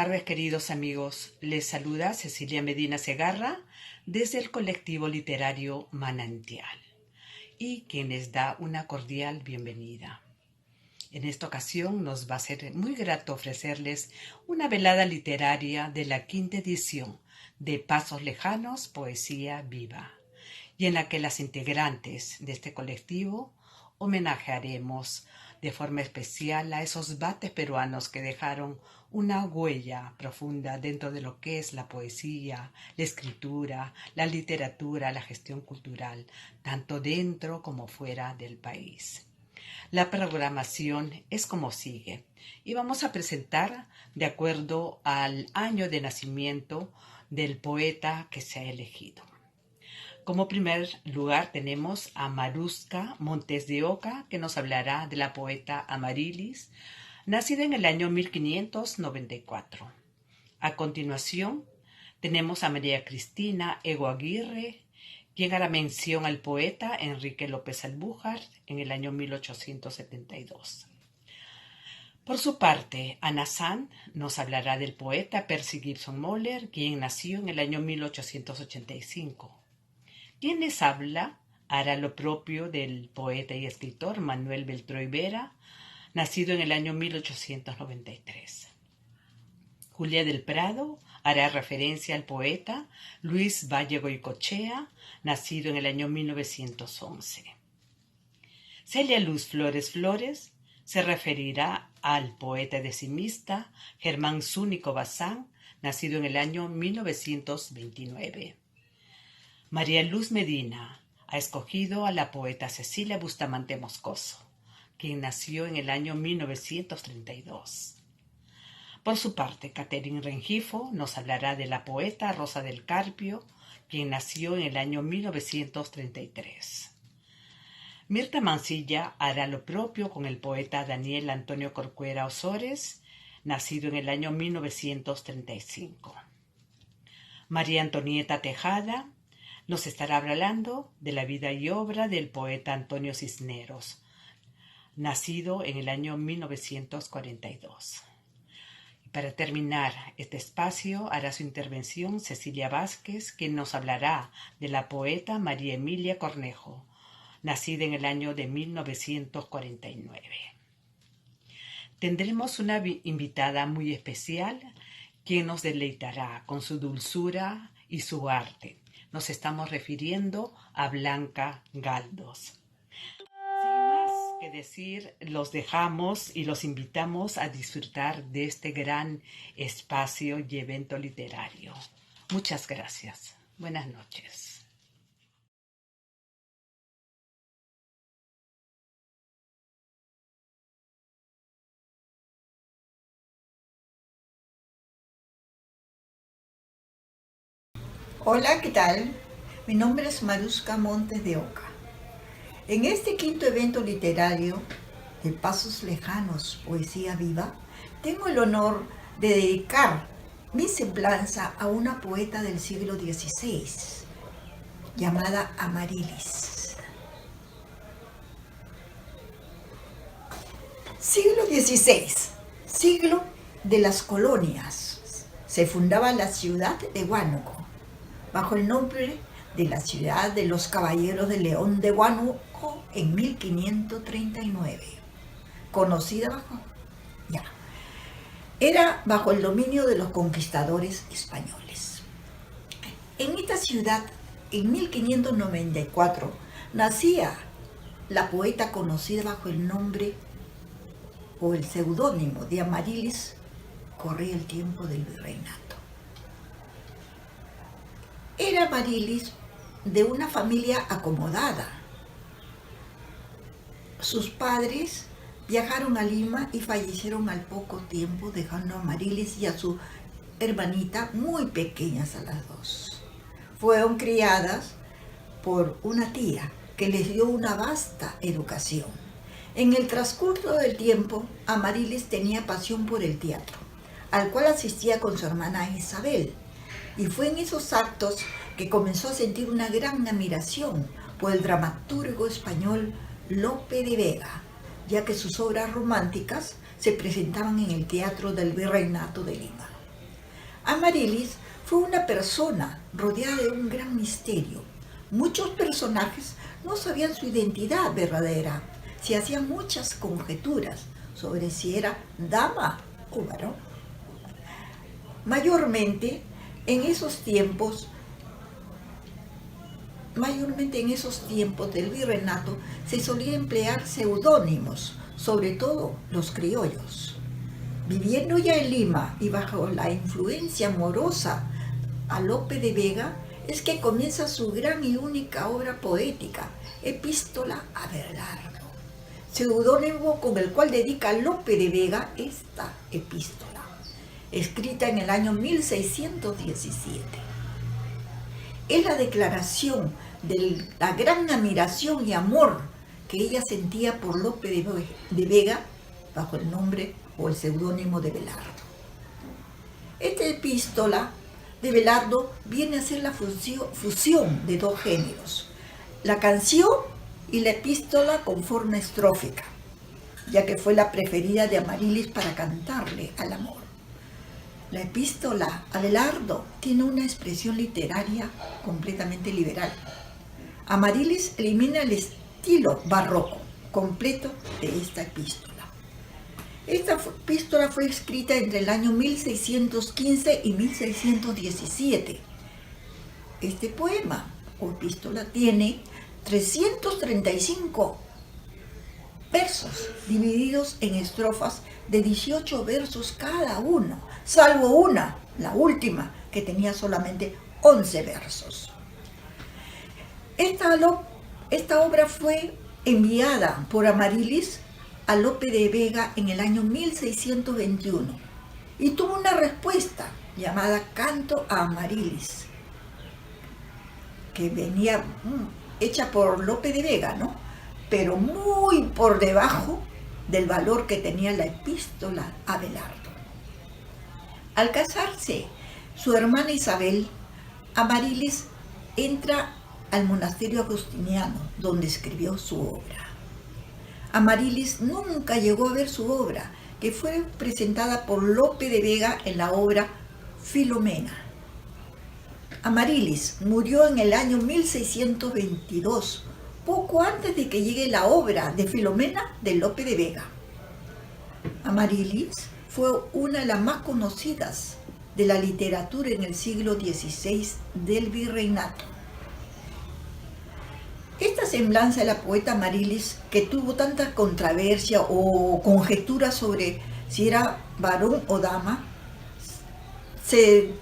tardes, queridos amigos. Les saluda Cecilia Medina Segarra desde el colectivo literario Manantial y quien les da una cordial bienvenida. En esta ocasión nos va a ser muy grato ofrecerles una velada literaria de la quinta edición de Pasos Lejanos, Poesía Viva, y en la que las integrantes de este colectivo homenajearemos de forma especial a esos bates peruanos que dejaron una huella profunda dentro de lo que es la poesía, la escritura, la literatura, la gestión cultural, tanto dentro como fuera del país. La programación es como sigue y vamos a presentar de acuerdo al año de nacimiento del poeta que se ha elegido. Como primer lugar tenemos a Maruska Montes de Oca, que nos hablará de la poeta Amaryllis, nacida en el año 1594. A continuación tenemos a María Cristina Ego Aguirre, quien hará mención al poeta Enrique López Albújar en el año 1872. Por su parte, Ana Sand nos hablará del poeta Percy Gibson Moller, quien nació en el año 1885. Quien les habla hará lo propio del poeta y escritor Manuel Beltró Vera, nacido en el año 1893. Julia del Prado hará referencia al poeta Luis Valle Goicoechea, nacido en el año 1911. Celia Luz Flores Flores se referirá al poeta decimista Germán Zúñigo Bazán, nacido en el año 1929. María Luz Medina ha escogido a la poeta Cecilia Bustamante Moscoso, quien nació en el año 1932. Por su parte, Catherine Rengifo nos hablará de la poeta Rosa del Carpio, quien nació en el año 1933. Mirta Mansilla hará lo propio con el poeta Daniel Antonio Corcuera Osores, nacido en el año 1935. María Antonieta Tejada nos estará hablando de la vida y obra del poeta Antonio Cisneros, nacido en el año 1942. Y para terminar este espacio hará su intervención Cecilia Vázquez, quien nos hablará de la poeta María Emilia Cornejo, nacida en el año de 1949. Tendremos una invitada muy especial, quien nos deleitará con su dulzura y su arte. Nos estamos refiriendo a Blanca Galdós. Sin más que decir, los dejamos y los invitamos a disfrutar de este gran espacio y evento literario. Muchas gracias. Buenas noches. Hola, ¿qué tal? Mi nombre es Maruska Montes de Oca. En este quinto evento literario de Pasos Lejanos, Poesía Viva, tengo el honor de dedicar mi semblanza a una poeta del siglo XVI, llamada Amaryllis. Siglo XVI, siglo de las colonias. Se fundaba la ciudad de Huánuco, bajo el nombre de la ciudad de los Caballeros de León de Huánuco en 1539, conocida era bajo el dominio de los conquistadores españoles. En esta ciudad, en 1594, nacía la poeta conocida bajo el nombre o el seudónimo de Amaryllis. Corría el tiempo del virreinato. Era Amaryllis de una familia acomodada. Sus padres viajaron a Lima y fallecieron al poco tiempo, dejando a Amaryllis y a su hermanita muy pequeñas a las dos. Fueron criadas por una tía que les dio una vasta educación. En el transcurso del tiempo, Amaryllis tenía pasión por el teatro, al cual asistía con su hermana Isabel. Y fue en esos actos que comenzó a sentir una gran admiración por el dramaturgo español Lope de Vega, ya que sus obras románticas se presentaban en el Teatro del Virreinato de Lima. Amarilis fue una persona rodeada de un gran misterio. Muchos personajes no sabían su identidad verdadera. Se hacían muchas conjeturas sobre si era dama o varón. Mayormente en esos tiempos del virreinato se solía emplear seudónimos, sobre todo los criollos. Viviendo ya en Lima y bajo la influencia amorosa a Lope de Vega, es que comienza su gran y única obra poética, Epístola a Abelardo, seudónimo con el cual dedica a Lope de Vega esta epístola, escrita en el año 1617. Es la declaración de la gran admiración y amor que ella sentía por Lope de Vega bajo el nombre o el seudónimo de Abelardo. Esta epístola de Abelardo viene a ser la fusión de dos géneros, la canción y la epístola con forma estrófica, ya que fue la preferida de Amarilis para cantarle al amor. La epístola a Abelardo tiene una expresión literaria completamente liberal. Amarilis elimina el estilo barroco completo de esta epístola. Esta epístola fue escrita entre el año 1615 y 1617. Este poema o epístola tiene 335 versos divididos en estrofas de 18 versos cada uno, salvo una, la última, que tenía solamente 11 versos. Esta obra fue enviada por Amarilis a Lope de Vega en el año 1621 y tuvo una respuesta llamada Canto a Amarilis, que venía hecha por Lope de Vega, ¿no? Pero muy por debajo del valor que tenía la epístola a Abelardo. Al casarse su hermana Isabel, Amarilis entra al monasterio agustiniano, donde escribió su obra. Amarilis nunca llegó a ver su obra, que fue presentada por Lope de Vega en la obra Filomena. Amarilis murió en el año 1622, poco antes de que llegue la obra de Filomena de Lope de Vega. Amarilis fue una de las más conocidas de la literatura en el siglo XVI del virreinato. Esta semblanza de la poeta Amarilis, que tuvo tanta controversia o conjetura sobre si era varón o dama, se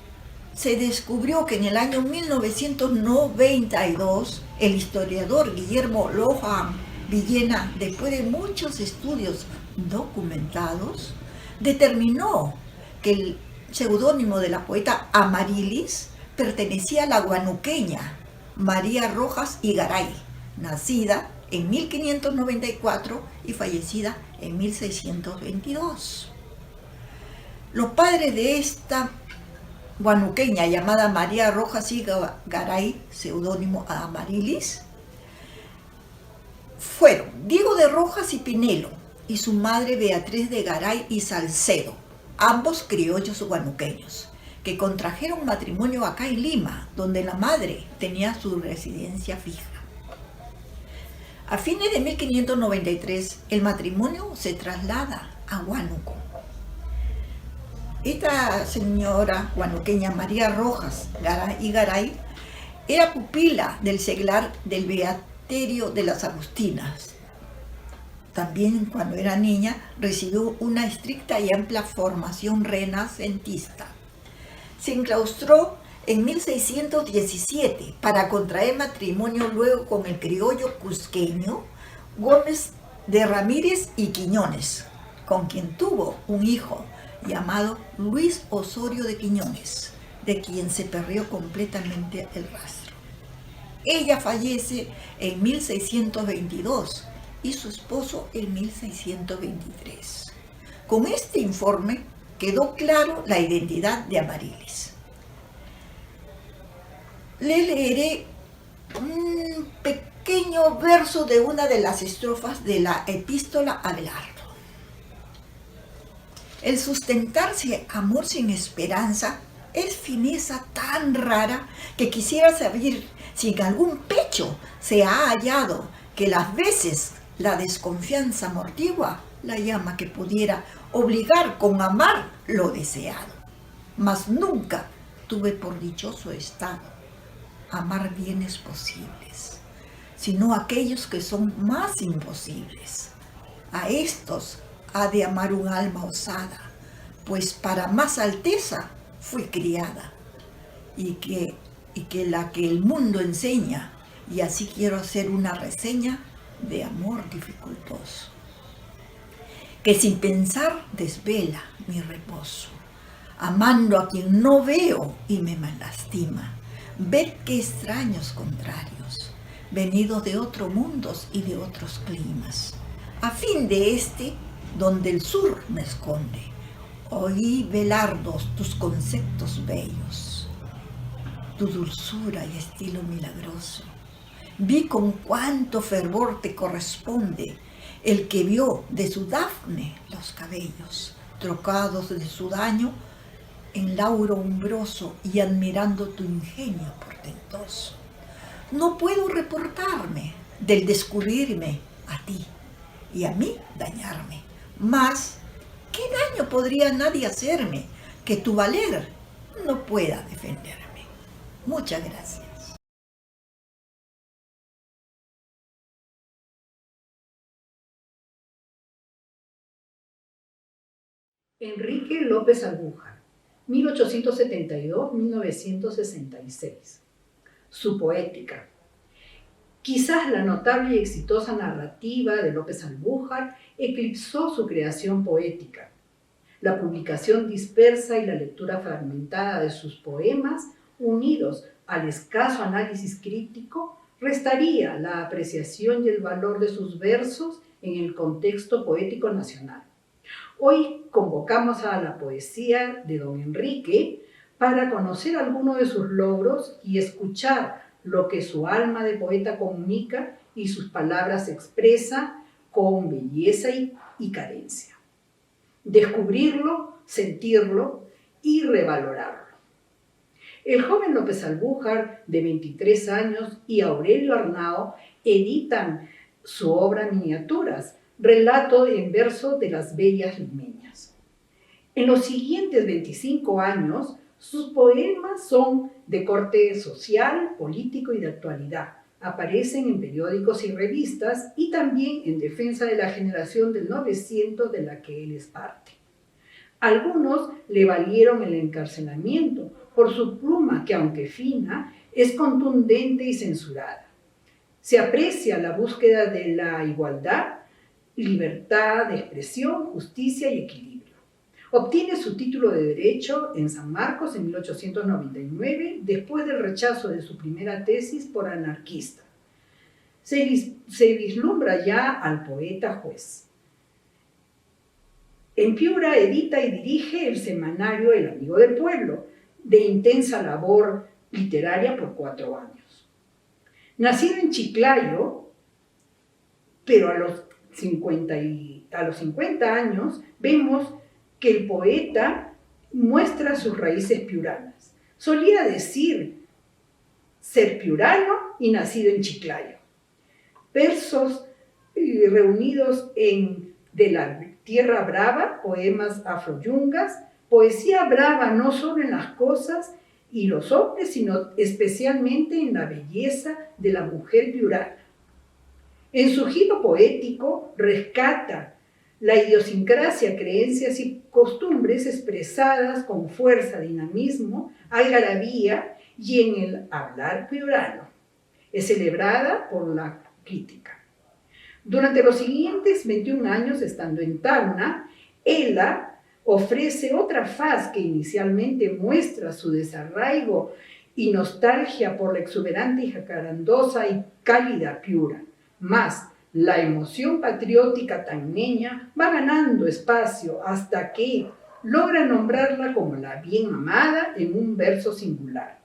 descubrió que en el año 1992 el historiador Guillermo Lohan Villena, después de muchos estudios documentados, determinó que el seudónimo de la poeta Amarilis pertenecía a la guanuqueña María Rojas y Garay, nacida en 1594 y fallecida en 1622. Los padres de esta guanuqueña llamada María Rojas y Garay, seudónimo a Amarilis, fueron Diego de Rojas y Pinelo y su madre Beatriz de Garay y Salcedo, ambos criollos guanuqueños, que contrajeron matrimonio acá en Lima, donde la madre tenía su residencia fija. A fines de 1593, el matrimonio se traslada a Huánuco. Esta señora guanuqueña María Rojas y Garay era pupila del seglar del Beaterio de las Agustinas. También cuando era niña recibió una estricta y amplia formación renacentista. Se enclaustró en 1617 para contraer matrimonio luego con el criollo cusqueño Gómez de Ramírez y Quiñones, con quien tuvo un hijo llamado Luis Osorio de Quiñones, de quien se perdió completamente el rastro. Ella fallece en 1622 y su esposo en 1623. Con este informe quedó claro la identidad de Amarilis. Le leeré un pequeño verso de una de las estrofas de la epístola a Abelardo. El sustentarse amor sin esperanza es fineza tan rara que quisiera saber si en algún pecho se ha hallado que las veces la desconfianza amortigua la llama que pudiera obligar con amar lo deseado. Mas nunca tuve por dichoso estado amar bienes posibles, sino aquellos que son más imposibles. A estos ha de amar un alma osada, pues para más alteza fui criada, y que la que el mundo enseña, y así quiero hacer una reseña de amor dificultoso, que sin pensar desvela mi reposo, amando a quien no veo y me lastima. Ved qué extraños contrarios, venidos de otros mundos y de otros climas, a fin de donde el sur me esconde, oí velardos tus conceptos bellos, tu dulzura y estilo milagroso. Vi con cuánto fervor te corresponde el que vio de su Dafne los cabellos, trocados de su daño en lauro umbroso y admirando tu ingenio portentoso. No puedo reportarme del descubrirme a ti y a mí dañarme, mas ¿qué daño podría nadie hacerme que tu valer no pueda defenderme? Muchas gracias. Enrique López Albújar, 1872-1966. Su poética. Quizás la notable y exitosa narrativa de López Albújar eclipsó su creación poética. La publicación dispersa y la lectura fragmentada de sus poemas, unidos al escaso análisis crítico, restaría la apreciación y el valor de sus versos en el contexto poético nacional. Hoy convocamos a la poesía de don Enrique para conocer algunos de sus logros y escuchar lo que su alma de poeta comunica y sus palabras expresa con belleza y carencia. Descubrirlo, sentirlo y revalorarlo. El joven López Albújar, de 23 años, y Aurelio Arnao editan su obra Miniaturas, relato en verso de las bellas limeñas. En los siguientes 25 años, sus poemas son de corte social, político y de actualidad. Aparecen en periódicos y revistas y también en defensa de la generación del 900 de la que él es parte. Algunos le valieron el encarcelamiento por su pluma que, aunque fina, es contundente y censurada. Se aprecia la búsqueda de la igualdad, libertad de expresión, justicia y equilibrio. Obtiene su título de Derecho en San Marcos en 1899, después del rechazo de su primera tesis por anarquista. Se vislumbra ya al poeta juez. En Piura edita y dirige el semanario El Amigo del Pueblo, de intensa labor literaria por 4 años. Nacido en Chiclayo, pero a los 50 años, vemos que el poeta muestra sus raíces piuranas. Solía decir ser piurano y nacido en Chiclayo. Versos reunidos en De la Tierra Brava, poemas afroyungas, poesía brava no solo en las cosas y los hombres, sino especialmente en la belleza de la mujer piurana. En su giro poético rescata la idiosincrasia, creencias y costumbres expresadas con fuerza, dinamismo, algarabía y en el hablar piurano. Es celebrada por la crítica. Durante los siguientes 21 años, estando en Tacna, ella ofrece otra faz que inicialmente muestra su desarraigo y nostalgia por la exuberante y jacarandosa y cálida Piura. Más la emoción patriótica tacneña va ganando espacio hasta que logra nombrarla como la bien amada en un verso singular,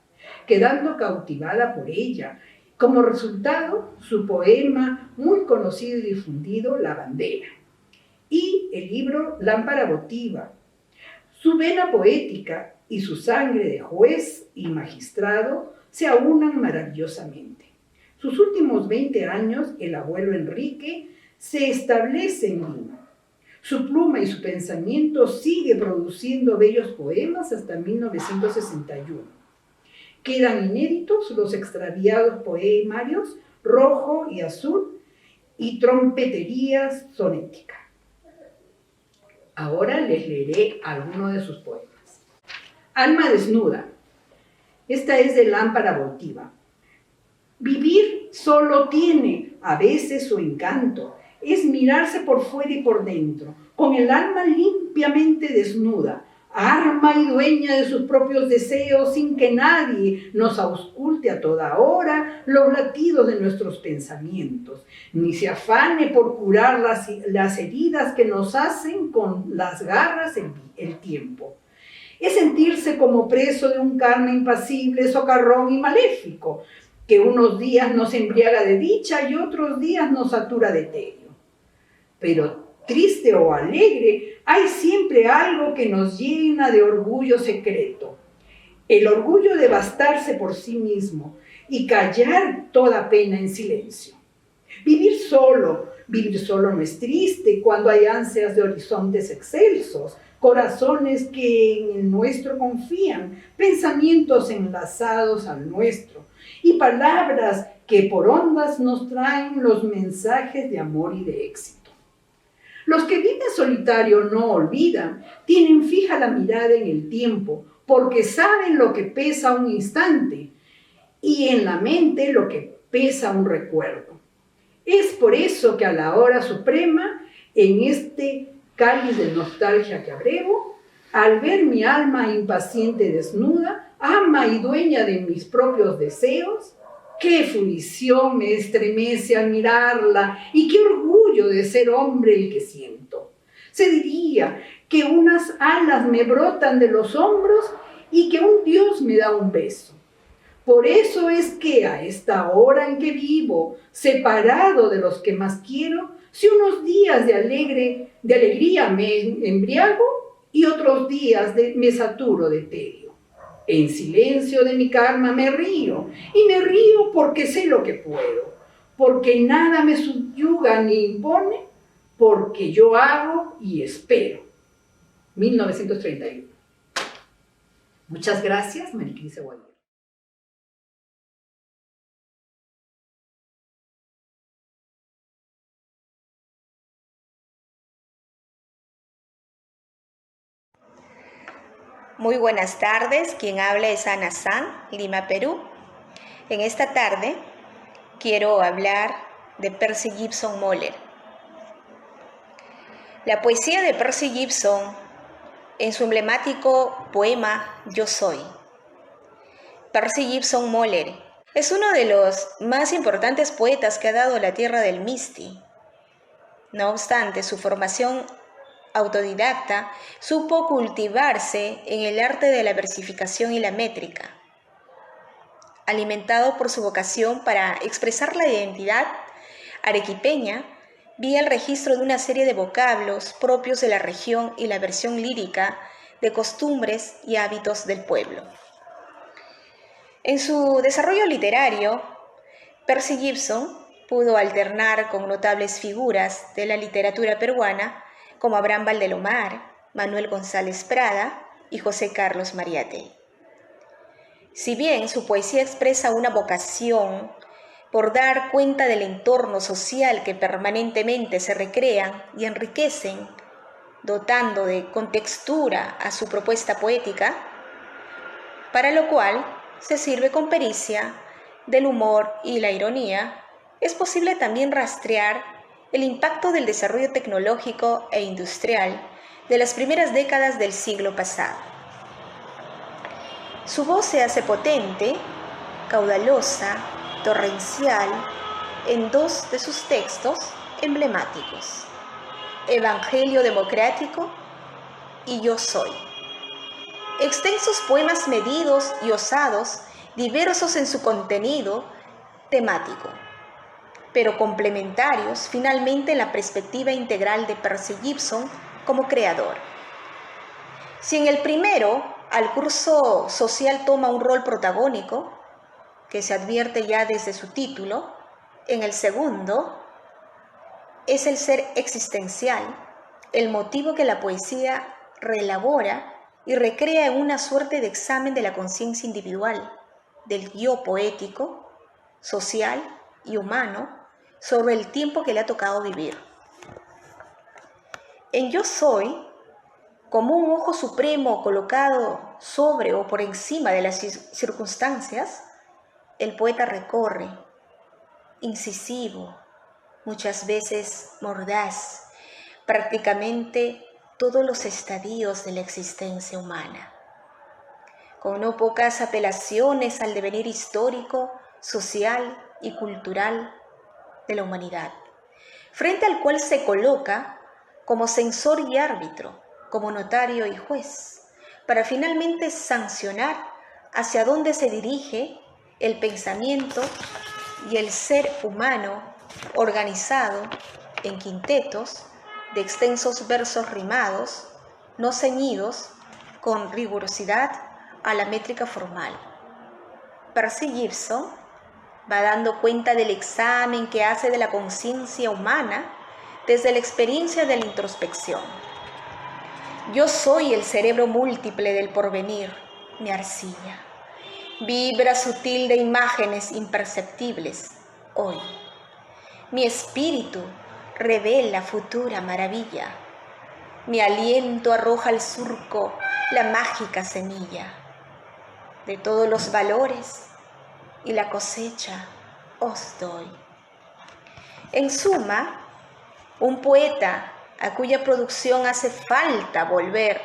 quedando cautivada por ella. Como resultado, su poema muy conocido y difundido, La Bandera, y el libro Lámpara Votiva. Su vena poética y su sangre de juez y magistrado se aunan maravillosamente. Sus últimos 20 años, el abuelo Enrique se establece en Lima. Su pluma y su pensamiento sigue produciendo bellos poemas hasta 1961. Quedan inéditos los extraviados poemarios Rojo y Azul y Trompetería Sonética. Ahora les leeré algunos de sus poemas. Alma desnuda. Esta es de Lámpara Votiva. Vivir solo tiene a veces su encanto. Es mirarse por fuera y por dentro, con el alma limpiamente desnuda, arma y dueña de sus propios deseos, sin que nadie nos ausculte a toda hora los latidos de nuestros pensamientos, ni se afane por curar las heridas que nos hacen con las garras el tiempo. Es sentirse como preso de un karma impasible, socarrón y maléfico, que unos días nos embriaga de dicha y otros días nos satura de tedio. Pero triste o alegre, hay siempre algo que nos llena de orgullo secreto. El orgullo de bastarse por sí mismo y callar toda pena en silencio. Vivir solo no es triste cuando hay ansias de horizontes excelsos, corazones que en el nuestro confían, pensamientos enlazados al nuestro y palabras que por ondas nos traen los mensajes de amor y de éxito. Los que viven solitario no olvidan, tienen fija la mirada en el tiempo, porque saben lo que pesa un instante y en la mente lo que pesa un recuerdo. Es por eso que a la hora suprema, en este cáliz de nostalgia que abrevo, al ver mi alma impaciente desnuda, ama y dueña de mis propios deseos, qué fruición me estremece al mirarla y qué orgullo de ser hombre el que siento. Se diría que unas alas me brotan de los hombros y que un Dios me da un beso. Por eso es que a esta hora en que vivo, separado de los que más quiero, si unos días de alegría me embriago y otros días me saturo de tedio. En silencio de mi karma me río, y me río porque sé lo que puedo, porque nada me subyuga ni impone, porque yo hago y espero. 1931. Muchas gracias, Maricris Seguador. Muy buenas tardes, quien habla es Ana San, Lima, Perú. En esta tarde quiero hablar de Percy Gibson Moller. La poesía de Percy Gibson, en su emblemático poema Yo Soy. Percy Gibson Moller es uno de los más importantes poetas que ha dado la tierra del Misti. No obstante, su formación autodidacta, supo cultivarse en el arte de la versificación y la métrica. Alimentado por su vocación para expresar la identidad arequipeña, vía el registro de una serie de vocablos propios de la región y la versión lírica de costumbres y hábitos del pueblo. En su desarrollo literario, Percy Gibson pudo alternar con notables figuras de la literatura peruana como Abraham Valdelomar, Manuel González Prada y José Carlos Mariátegui. Si bien su poesía expresa una vocación por dar cuenta del entorno social que permanentemente se recrean y enriquecen, dotando de contextura a su propuesta poética, para lo cual se sirve con pericia del humor y la ironía, es posible también rastrear el impacto del desarrollo tecnológico e industrial de las primeras décadas del siglo pasado. Su voz se hace potente, caudalosa, torrencial, en dos de sus textos emblemáticos, Evangelio Democrático y Yo Soy. Extensos poemas medidos y osados, diversos en su contenido temático, pero complementarios finalmente en la perspectiva integral de Percy Gibson como creador. Si en el primero Al curso social toma un rol protagónico, que se advierte ya desde su título. En el segundo, es el ser existencial, el motivo que la poesía reelabora y recrea en una suerte de examen de la conciencia individual, del yo poético, social y humano, sobre el tiempo que le ha tocado vivir. En Yo Soy, como un ojo supremo colocado sobre o por encima de las circunstancias, el poeta recorre, incisivo, muchas veces mordaz, prácticamente todos los estadios de la existencia humana, con no pocas apelaciones al devenir histórico, social y cultural de la humanidad, frente al cual se coloca como censor y árbitro, como notario y juez, para finalmente sancionar hacia dónde se dirige el pensamiento y el ser humano organizado en quintetos de extensos versos rimados, no ceñidos con rigurosidad a la métrica formal. Percy Gibson va dando cuenta del examen que hace de la conciencia humana desde la experiencia de la introspección. Yo soy el cerebro múltiple del porvenir, mi arcilla. Vibra sutil de imágenes imperceptibles hoy. Mi espíritu revela futura maravilla. Mi aliento arroja al surco la mágica semilla de todos los valores y la cosecha os doy. En suma, un poeta a cuya producción hace falta volver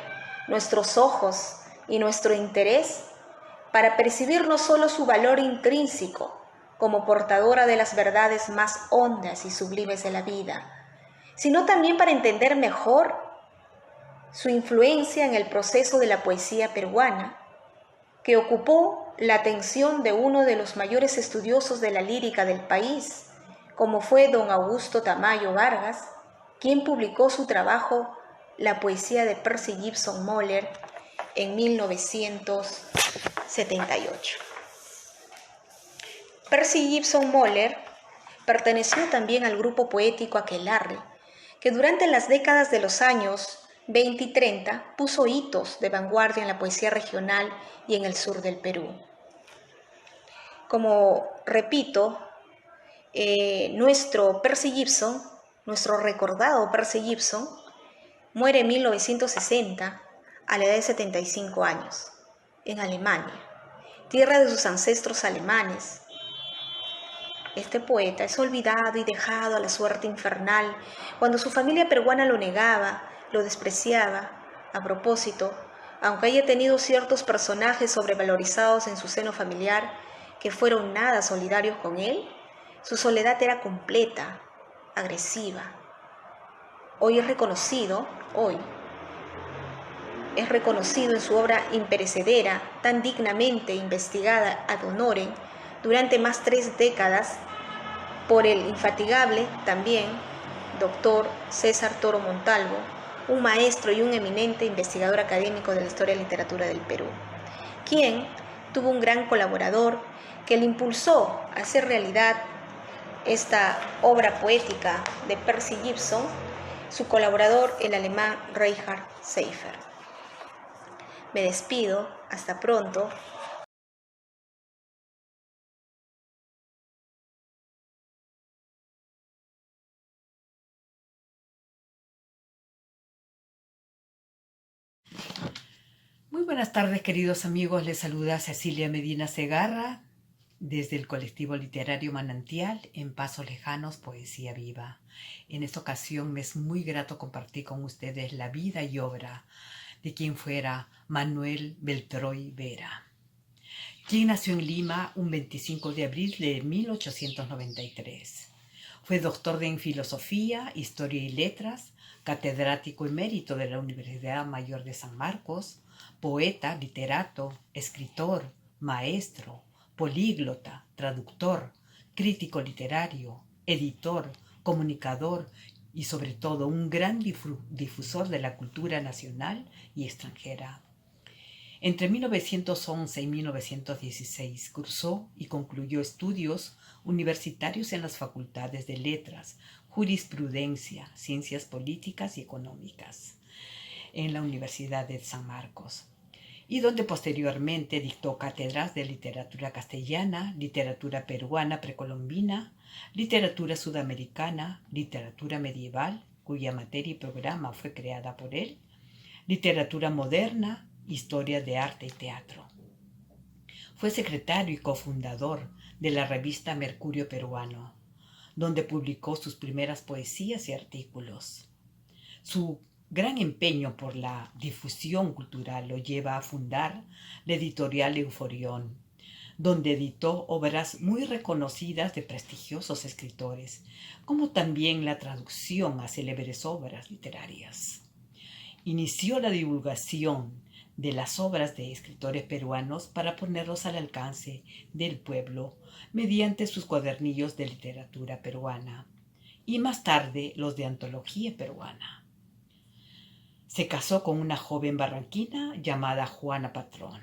nuestros ojos y nuestro interés para percibir no solo su valor intrínseco como portadora de las verdades más hondas y sublimes de la vida, sino también para entender mejor su influencia en el proceso de la poesía peruana, que ocupó la atención de uno de los mayores estudiosos de la lírica del país, como fue don Augusto Tamayo Vargas, quien publicó su trabajo La poesía de Percy Gibson Moller en 1978. Percy Gibson Moller perteneció también al grupo poético Aquelarre, que durante las décadas de los años 20 y 30 puso hitos de vanguardia en la poesía regional y en el sur del Perú. Como repito, nuestro Percy Gibson, nuestro recordado Percy Gibson, muere en 1960 a la edad de 75 años, en Alemania, tierra de sus ancestros alemanes. Este poeta es olvidado y dejado a la suerte infernal cuando su familia peruana lo negaba, lo despreciaba. A propósito, aunque haya tenido ciertos personajes sobrevalorizados en su seno familiar que fueron nada solidarios con él, su soledad era completa, agresiva. Hoy es reconocido en su obra imperecedera, tan dignamente investigada ad honorem durante más 3 décadas por el infatigable también doctor César Toro Montalvo, un maestro y un eminente investigador académico de la historia y literatura del Perú, quien tuvo un gran colaborador que le impulsó a hacer realidad esta obra poética de Percy Gibson, su colaborador, el alemán Reinhard Seifer. Me despido, hasta pronto. Muy buenas tardes, queridos amigos. Les saluda Cecilia Medina Segarra desde el colectivo literario Manantial en Pasos Lejanos, Poesía Viva. En esta ocasión me es muy grato compartir con ustedes la vida y obra de quien fuera Manuel Beltroy Vera, quien nació en Lima un 25 de abril de 1893. Fue doctor en Filosofía, Historia y Letras, catedrático emérito de la Universidad Mayor de San Marcos, poeta, literato, escritor, maestro, políglota, traductor, crítico literario, editor, comunicador y sobre todo un gran difusor de la cultura nacional y extranjera. Entre 1911 y 1916 cursó y concluyó estudios universitarios en las facultades de Letras, Jurisprudencia, Ciencias Políticas y Económicas en la Universidad de San Marcos, y donde posteriormente dictó cátedras de literatura castellana, literatura peruana precolombina, literatura sudamericana, literatura medieval, cuya materia y programa fue creada por él, literatura moderna, historia de arte y teatro. Fue secretario y cofundador de la revista Mercurio Peruano, donde publicó sus primeras poesías y artículos. Su gran empeño por la difusión cultural lo lleva a fundar la editorial Euforión, donde editó obras muy reconocidas de prestigiosos escritores, como también la traducción a célebres obras literarias. Inició la divulgación de las obras de escritores peruanos para ponerlos al alcance del pueblo mediante sus cuadernillos de literatura peruana y más tarde los de antología peruana. Se casó con una joven barranquina llamada Juana Patrón,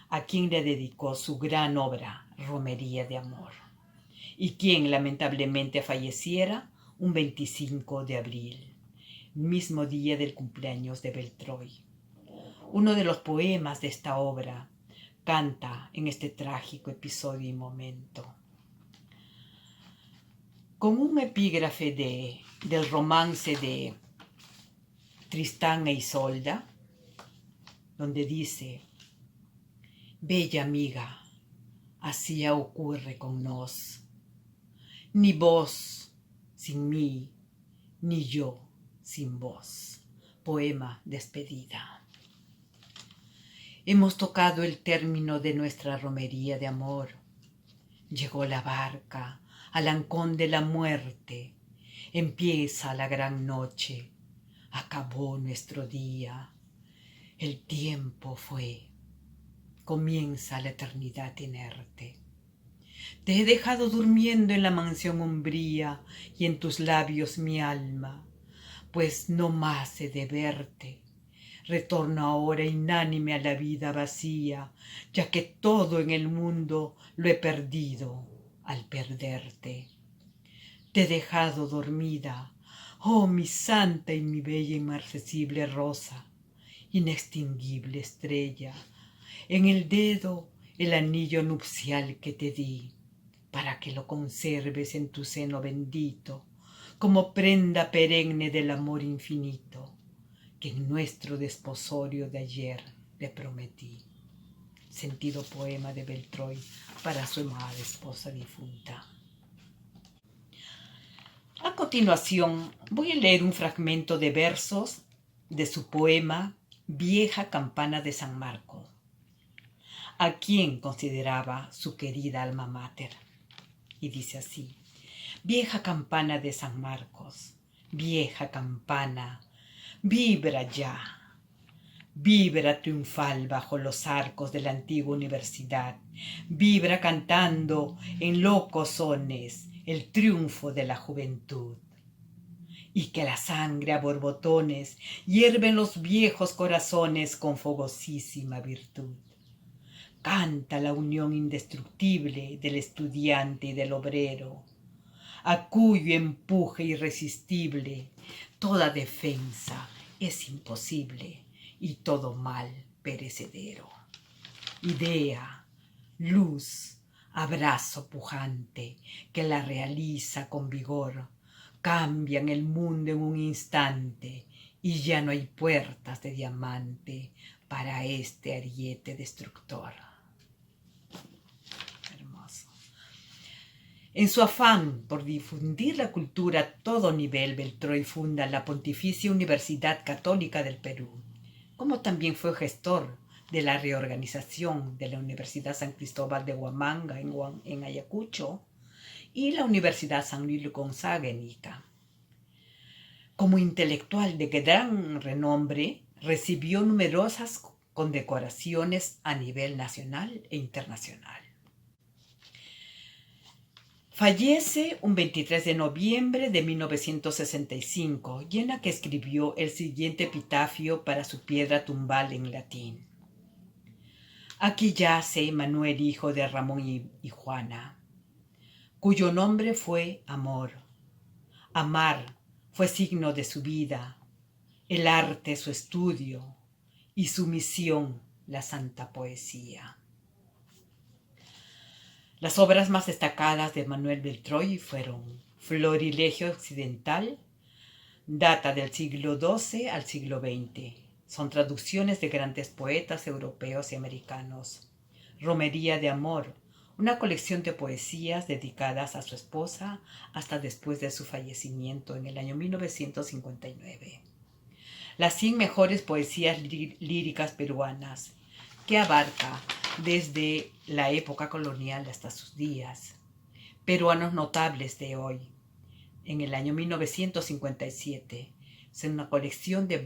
a quien le dedicó su gran obra Romería de Amor, y quien lamentablemente falleciera un 25 de abril, mismo día del cumpleaños de Beltroy. Uno de los poemas de esta obra canta en este trágico episodio y momento. Con un epígrafe del romance de Tristán e Isolda, donde dice: «Bella amiga, así ocurre con nos, ni vos sin mí, ni yo sin vos». Poema Despedida. Hemos tocado el término de nuestra romería de amor. Llegó la barca al ancón de la muerte. Empieza la gran noche. Acabó nuestro día. El tiempo fue. Comienza la eternidad inerte. Te he dejado durmiendo en la mansión umbría y en tus labios mi alma, pues no más he de verte. Retorno ahora inánime a la vida vacía, ya que todo en el mundo lo he perdido al perderte. Te he dejado dormida, oh mi santa y mi bella inmarcesible rosa, inextinguible estrella, en el dedo el anillo nupcial que te di, para que lo conserves en tu seno bendito, como prenda perenne del amor infinito, que en nuestro desposorio de ayer le prometí. Sentido poema de Beltroy para su amada esposa difunta. A continuación voy a leer un fragmento de versos de su poema Vieja Campana de San Marco, a quien consideraba su querida alma mater. Y dice así: «Vieja campana de San Marcos, vieja campana, vibra ya, vibra triunfal bajo los arcos de la antigua universidad, vibra cantando en locos sones el triunfo de la juventud. Y que la sangre a borbotones hierve en los viejos corazones con fogosísima virtud. Canta la unión indestructible del estudiante y del obrero, a cuyo empuje irresistible toda defensa es imposible y todo mal perecedero. Idea, luz, abrazo pujante que la realiza con vigor, cambian el mundo en un instante y ya no hay puertas de diamante para este ariete destructor». Hermoso. En su afán por difundir la cultura a todo nivel, Beltroy funda la Pontificia Universidad Católica del Perú, como también fue gestor de la reorganización de la Universidad San Cristóbal de Huamanga en Ayacucho y la Universidad San Luis Gonzaga en Ica. Como intelectual de gran renombre, recibió numerosas condecoraciones a nivel nacional e internacional. Fallece un 23 de noviembre de 1965, y en la que escribió el siguiente epitafio para su piedra tumbal en latín: Aquí yace Manuel, hijo de Ramón y Juana, cuyo nombre fue amor. Amar fue signo de su vida, el arte su estudio y su misión la santa poesía. Las obras más destacadas de Manuel Beltroy fueron Florilegio Occidental, data del siglo XII al siglo XX. Son traducciones de grandes poetas europeos y americanos. Romería de Amor, una colección de poesías dedicadas a su esposa hasta después de su fallecimiento en el año 1959. Las 100 mejores poesías líricas peruanas, que abarca desde la época colonial hasta sus días. Peruanos notables de hoy. En el año 1957, es una colección de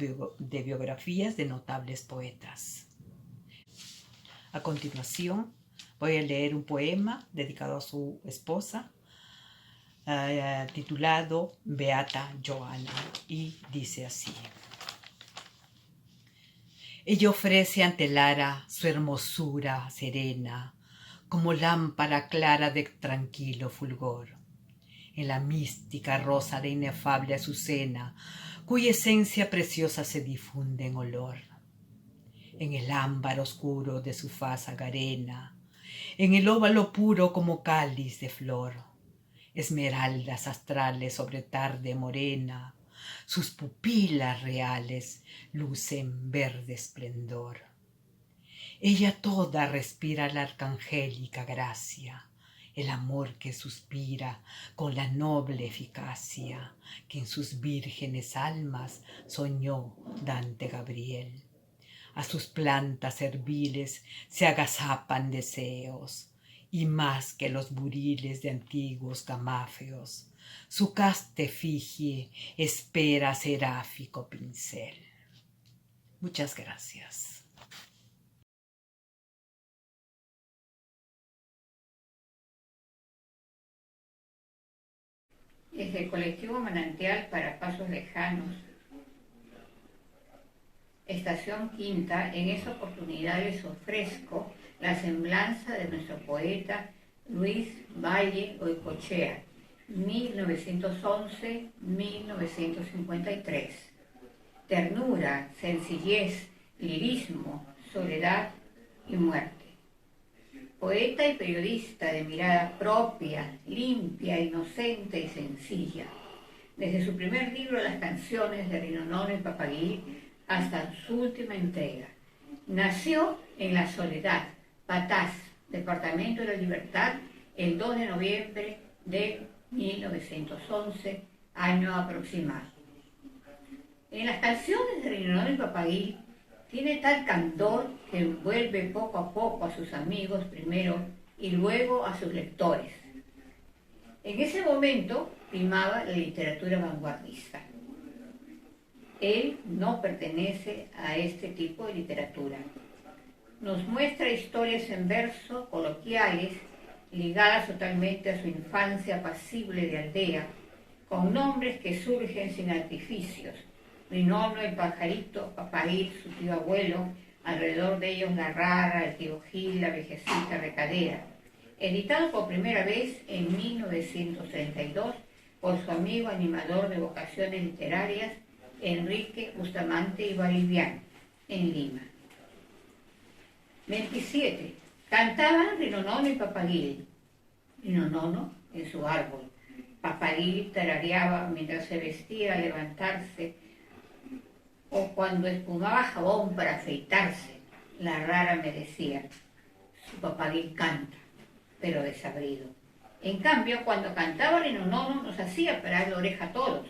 biografías de notables poetas. A continuación, voy a leer un poema dedicado a su esposa, titulado Beata Joana, y dice así. Ella ofrece ante Lara su hermosura serena, como lámpara clara de tranquilo fulgor, en la mística rosa de inefable azucena, cuya esencia preciosa se difunde en olor, en el ámbar oscuro de su faz agarena, en el óvalo puro como cáliz de flor, esmeraldas astrales sobre tarde morena, sus pupilas reales lucen verde esplendor. Ella toda respira la arcangélica gracia, el amor que suspira con la noble eficacia que en sus vírgenes almas soñó Dante Gabriel. A sus plantas serviles se agazapan deseos, y más que los buriles de antiguos gamáfeos, su casta efigie espera seráfico pincel. Muchas gracias. Desde el colectivo Manantial para Pasos Lejanos, Estación Quinta, en esa oportunidad les ofrezco la semblanza de nuestro poeta Luis Valle Goicoechea, 1911-1953. Ternura, sencillez, lirismo, soledad y muerte. Poeta y periodista de mirada propia, limpia, inocente y sencilla. Desde su primer libro, Las canciones de Rinonono y Papagaí, hasta su última entrega. Nació en La Soledad, Patás, Departamento de la Libertad, el 2 de noviembre de 1911, año aproximado. En las canciones de Rinonono y Papagaí tiene tal candor que envuelve poco a poco a sus amigos primero y luego a sus lectores. En ese momento primaba la literatura vanguardista. Él no pertenece a este tipo de literatura. Nos muestra historias en verso, coloquiales, ligadas totalmente a su infancia apacible de aldea, con nombres que surgen sin artificios. Rinono, el pajarito, Papagaí, su tío abuelo, alrededor de ellos la rara, el tío Gil, la viejecita recadera. Editado por primera vez en 1932 por su amigo animador de vocaciones literarias, Enrique Bustamante y Baliviano, en Lima. 27. Cantaban Rinonono y Papagaí. Rinonono en su árbol. Papagaí tarareaba mientras se vestía a levantarse o cuando espumaba jabón para afeitarse. La rara me decía, su Papagaí canta, pero desabrido. En cambio, cuando cantaba Rinonono nos hacía parar la oreja a todos.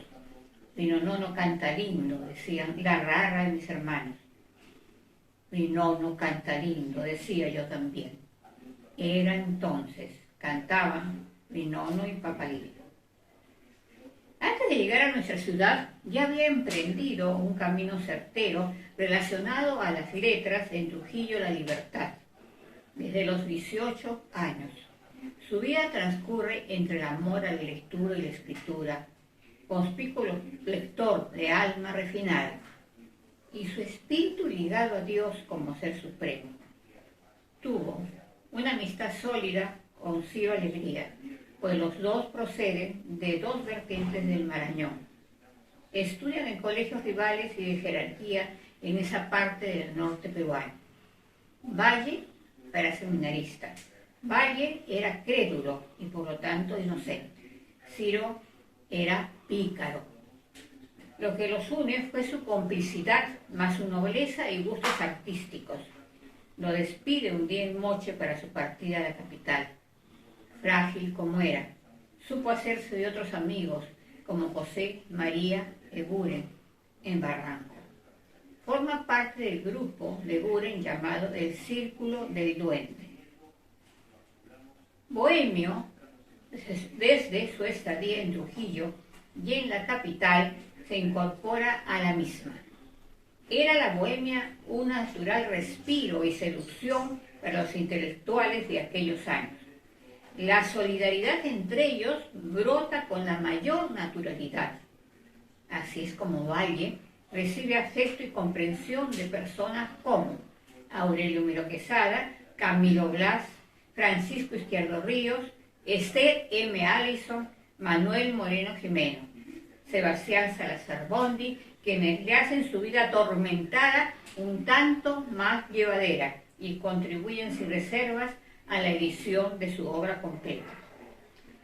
Rinonono canta lindo, decían la rara y mis hermanos. Rinono canta lindo, decía yo también. Era entonces, cantaban Rinono y Papagaí. Antes de llegar a nuestra ciudad, ya había emprendido un camino certero relacionado a las letras en Trujillo La Libertad, desde los 18 años. Su vida transcurre entre el amor a la lectura y la escritura, conspicuo lector de alma refinada, y su espíritu ligado a Dios como ser supremo. tuvo una amistad sólida con Ciro Alegría, pues los dos proceden de dos vertientes del Marañón. Estudian en colegios rivales y de jerarquía en esa parte del norte peruano. Valle era seminarista. Valle era crédulo y por lo tanto inocente. Ciro era pícaro. Lo que los une fue su complicidad, más su nobleza y gustos artísticos. Lo despide un día en Moche para su partida a la capital. Frágil como era, supo hacerse de otros amigos, como José María Eguren, en Barranco. Forma parte del grupo de Eguren llamado el Círculo del Duende. Bohemio, desde su estadía en Trujillo y en la capital, se incorpora a la misma. Era la bohemia un natural respiro y seducción para los intelectuales de aquellos años. La solidaridad entre ellos brota con la mayor naturalidad. Así es como Valle recibe afecto y comprensión de personas como Aurelio Miro Quesada, Camilo Blas, Francisco Izquierdo Ríos, Esther M. Allison, Manuel Moreno Jimeno, Sebastián Salazar Bondi, quienes le hacen su vida atormentada un tanto más llevadera y contribuyen sin reservas a la edición de su obra completa.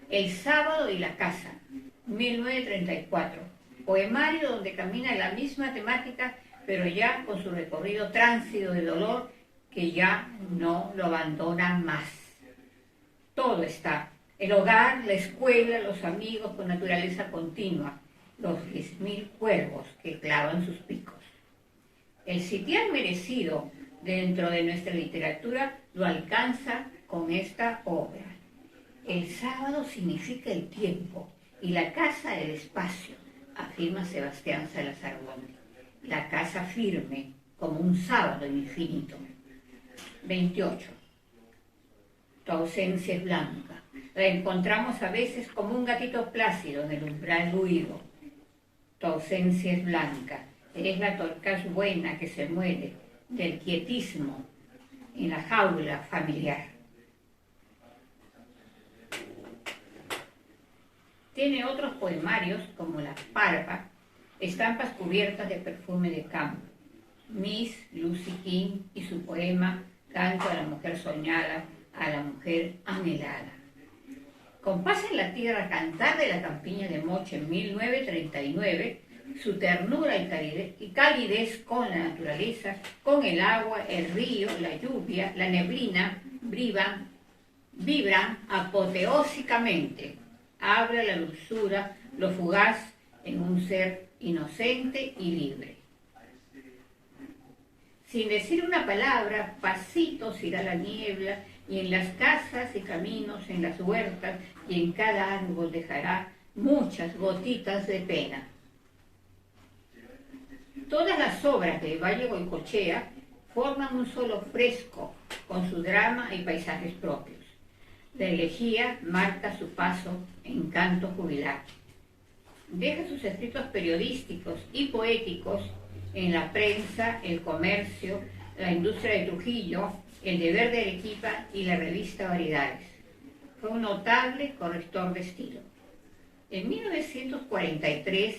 El sábado y la casa, 1934, poemario donde camina la misma temática, pero ya con su recorrido tránsito de dolor que ya no lo abandona más. Todo está, el hogar, la escuela, los amigos con naturaleza continua, los 10.000 cuervos que clavan sus picos. El sitial merecido dentro de nuestra literatura lo alcanza con esta obra. El sábado significa el tiempo y la casa el espacio, afirma Sebastián Salazar Bondi. La casa firme como un sábado infinito. 28. Tu ausencia es blanca. La encontramos a veces como un gatito plácido en el umbral huido. Tu ausencia es blanca. Eres la torcaz buena que se muere del quietismo en la jaula familiar. Tiene otros poemarios como La Parva, estampas cubiertas de perfume de campo, Miss Lucy King y su poema Canto a la mujer soñada, a la mujer anhelada. Compás en la tierra, cantar de la campiña de Moche en 1939, su ternura y calidez con la naturaleza, con el agua, el río, la lluvia, la neblina, vibran apoteósicamente. Abre la dulzura, lo fugaz en un ser inocente y libre. Sin decir una palabra, pasitos irá la niebla, y en las casas y caminos, en las huertas y en cada árbol dejará muchas gotitas de pena. Todas las obras de Valle Goicoechea forman un solo fresco con su drama y paisajes propios. La elegía marca su paso en canto jubilar. Deja sus escritos periodísticos y poéticos en la prensa, el comercio, la industria de Trujillo, el Deber de Arequipa y la revista Variedades. Fue un notable corrector de estilo. En 1943,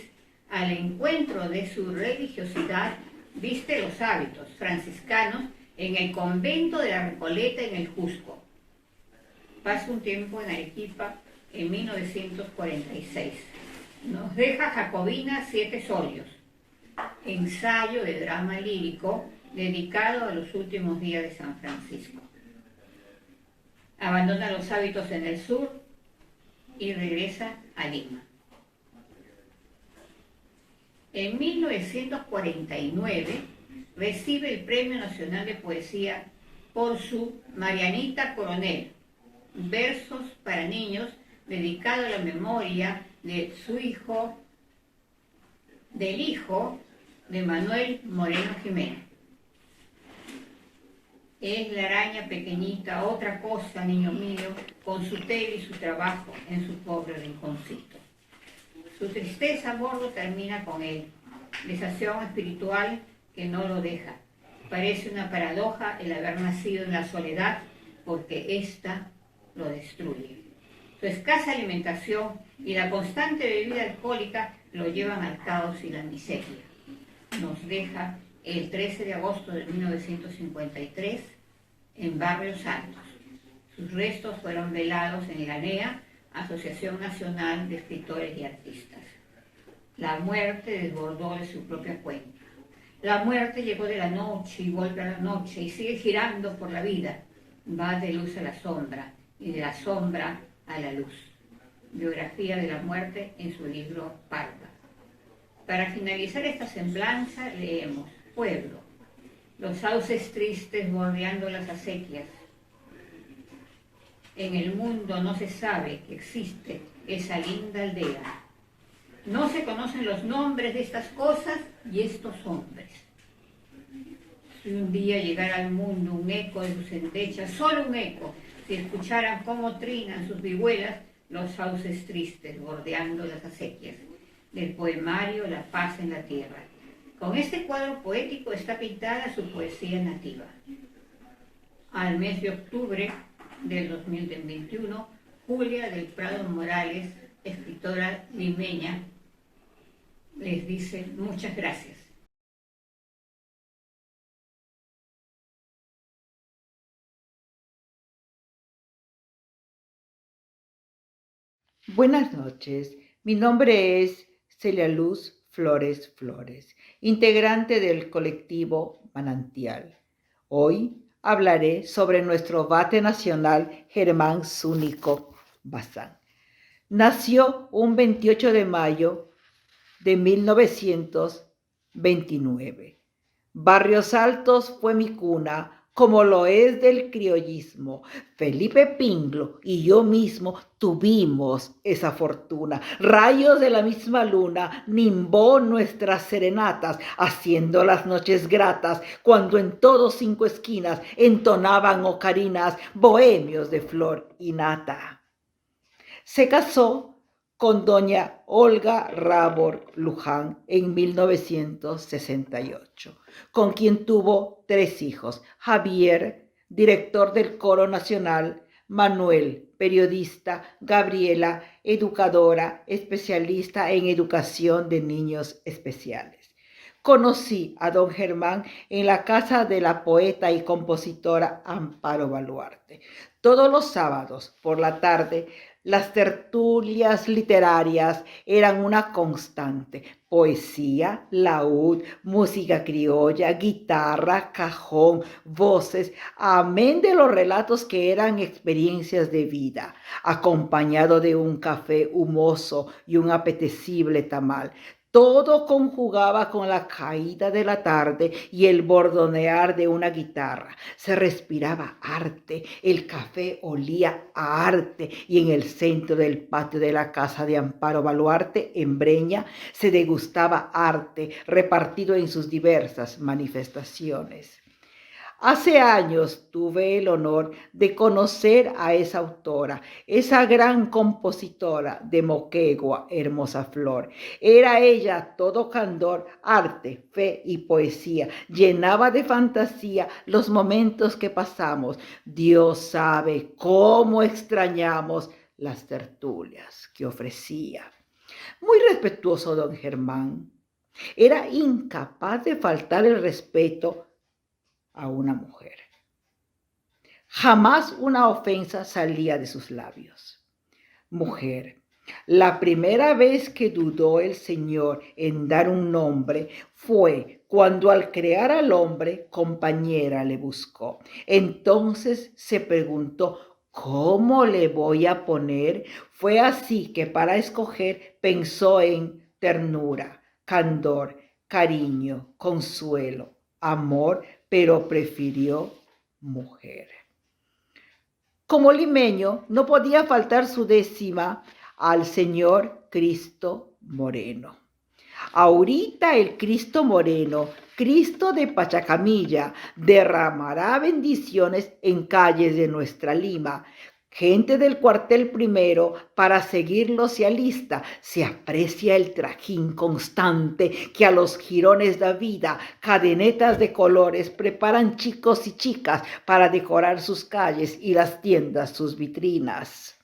al encuentro de su religiosidad, viste los hábitos franciscanos en el convento de la Recoleta en el Cusco. Pasa un tiempo en Arequipa en 1946. Nos deja Jacobina 7 folios, ensayo de drama lírico dedicado a los últimos días de San Francisco. Abandona los hábitos en el sur y regresa a Lima. En 1949 recibe el Premio Nacional de Poesía por su Marianita Coronel, versos para niños, dedicado a la memoria de su hijo, del hijo de Manuel Moreno Jimeno. Es la araña pequeñita, otra cosa, niño mío, con su tela y su trabajo en su pobre rinconcito. Su tristeza a bordo termina con él, desación espiritual que no lo deja. Parece una paradoja el haber nacido en la soledad porque ésta lo destruye. Su escasa alimentación y la constante bebida alcohólica lo llevan al caos y la miseria. Nos deja el 13 de agosto de 1953 en Barrios Altos. Sus restos fueron velados en la ANEA, Asociación Nacional de Escritores y Artistas. La muerte desbordó de su propia cuenta. La muerte llegó de la noche y vuelve a la noche y sigue girando por la vida. Va de luz a la sombra y de la sombra a la luz. Biografía de la muerte en su libro Parda. Para finalizar esta semblanza leemos Pueblo. Los sauces tristes bordeando las acequias. En el mundo no se sabe que existe esa linda aldea. No se conocen los nombres de estas cosas y estos hombres. Si un día llegara al mundo un eco de sus endechas, solo un eco, si escucharan cómo trinan sus vihuelas los sauces tristes bordeando las acequias, del poemario La paz en la tierra. Con este cuadro poético está pintada su poesía nativa. Al mes de octubre del 2021, Julia del Prado Morales, escritora limeña, les dice muchas gracias. Buenas noches, mi nombre es Celia Luz Flores Flores, integrante del colectivo Manantial. Hoy hablaré sobre nuestro vate nacional Germán Zúñiga Bazán. Nació un 28 de mayo de 1929. Barrios Altos fue mi cuna, como lo es del criollismo. Felipe Pinglo y yo mismo tuvimos esa fortuna. Rayos de la misma luna nimbó nuestras serenatas, haciendo las noches gratas, cuando en todos 5 esquinas entonaban ocarinas bohemios de flor y nata. Se casó con doña Olga Rabor Luján en 1968, con quien tuvo 3 hijos: Javier, director del Coro Nacional; Manuel, periodista; Gabriela, educadora, especialista en educación de niños especiales. Conocí a don Germán en la casa de la poeta y compositora Amparo Baluarte. Todos los sábados por la tarde, las tertulias literarias eran una constante. Poesía, laúd, música criolla, guitarra, cajón, voces, amén de los relatos que eran experiencias de vida, acompañado de un café humoso y un apetecible tamal. Todo conjugaba con la caída de la tarde y el bordonear de una guitarra. Se respiraba arte, el café olía a arte, y en el centro del patio de la casa de Amparo Baluarte, en Breña, se degustaba arte repartido en sus diversas manifestaciones. Hace años tuve el honor de conocer a esa autora, esa gran compositora de Moquegua, hermosa flor. Era ella todo candor, arte, fe y poesía. Llenaba de fantasía los momentos que pasamos. Dios sabe cómo extrañamos las tertulias que ofrecía. Muy respetuoso don Germán. Era incapaz de faltar el respeto a una mujer. Jamás una ofensa salía de sus labios. Mujer. La primera vez que dudó el Señor en dar un nombre fue cuando al crear al hombre compañera le buscó. Entonces se preguntó: ¿cómo le voy a poner? Fue así que para escoger pensó en ternura, candor, cariño, consuelo, amor, pero prefirió mujer. Como limeño, no podía faltar su décima al señor Cristo Moreno. Ahorita el Cristo Moreno, Cristo de Pachacamilla, derramará bendiciones en calles de nuestra Lima. Gente del cuartel primero, para seguirlo se alista, se aprecia el trajín constante que a los jirones da vida, cadenetas de colores preparan chicos y chicas para decorar sus calles y las tiendas sus vitrinas.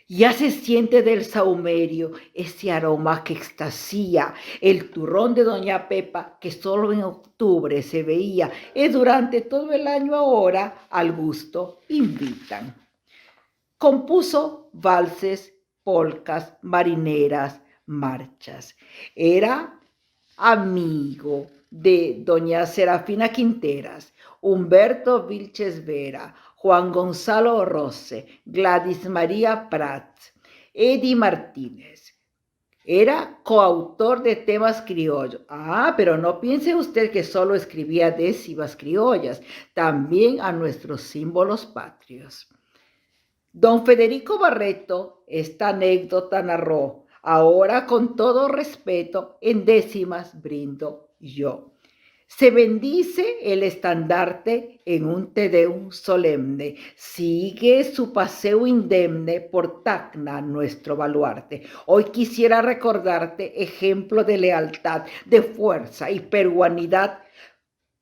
Ya se siente del sahumerio ese aroma que extasía, el turrón de Doña Pepa que solo en octubre se veía y durante todo el año ahora al gusto invitan. Compuso valses, polcas, marineras, marchas. Era amigo de doña Serafina Quinteras, Humberto Vilches Vera, Juan Gonzalo Rose, Gladys María Prat, Eddie Martínez. Era coautor de temas criollos. Pero no piense usted que solo escribía décimas criollas, también a nuestros símbolos patrios. Don Federico Barreto esta anécdota narró. Ahora con todo respeto, en décimas brindo yo. Se bendice el estandarte en un Te Deum solemne. Sigue su paseo indemne por Tacna, nuestro baluarte. Hoy quisiera recordarte ejemplo de lealtad, de fuerza y peruanidad,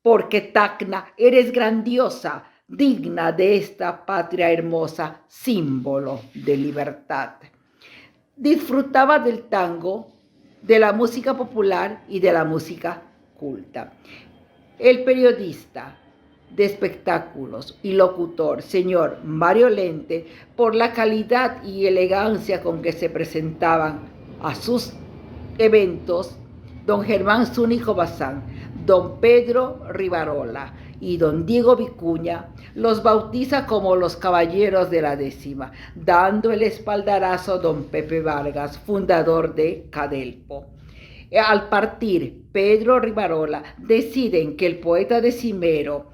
porque Tacna eres grandiosa, digna de esta patria hermosa, símbolo de libertad. Disfrutaba del tango, de la música popular y de la música culta. El periodista de espectáculos y locutor, señor Mario Lente, por la calidad y elegancia con que se presentaban a sus eventos, don Germán Zúñiga Bazán, don Pedro Rivarola y don Diego Vicuña los bautiza como los caballeros de la décima, dando el espaldarazo a don Pepe Vargas, fundador de Cadelpo. Al partir Pedro Rivarola, deciden que el poeta decimero,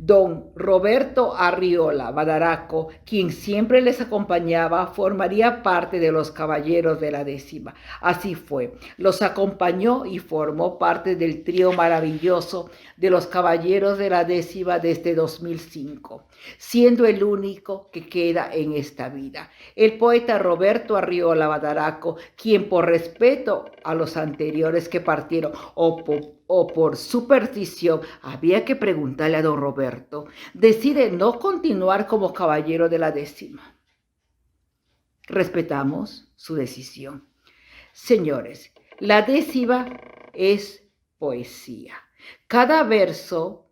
don Roberto Arriola Badaraco, quien siempre les acompañaba, formaría parte de los caballeros de la décima. Así fue, los acompañó y formó parte del trío maravilloso de los caballeros de la décima desde 2005, siendo el único que queda en esta vida. El poeta Roberto Arriola Badaraco, quien por respeto a los anteriores que partieron o por superstición, había que preguntarle a don Roberto, decide no continuar como caballero de la décima. Respetamos su decisión. Señores, la décima es poesía. Cada verso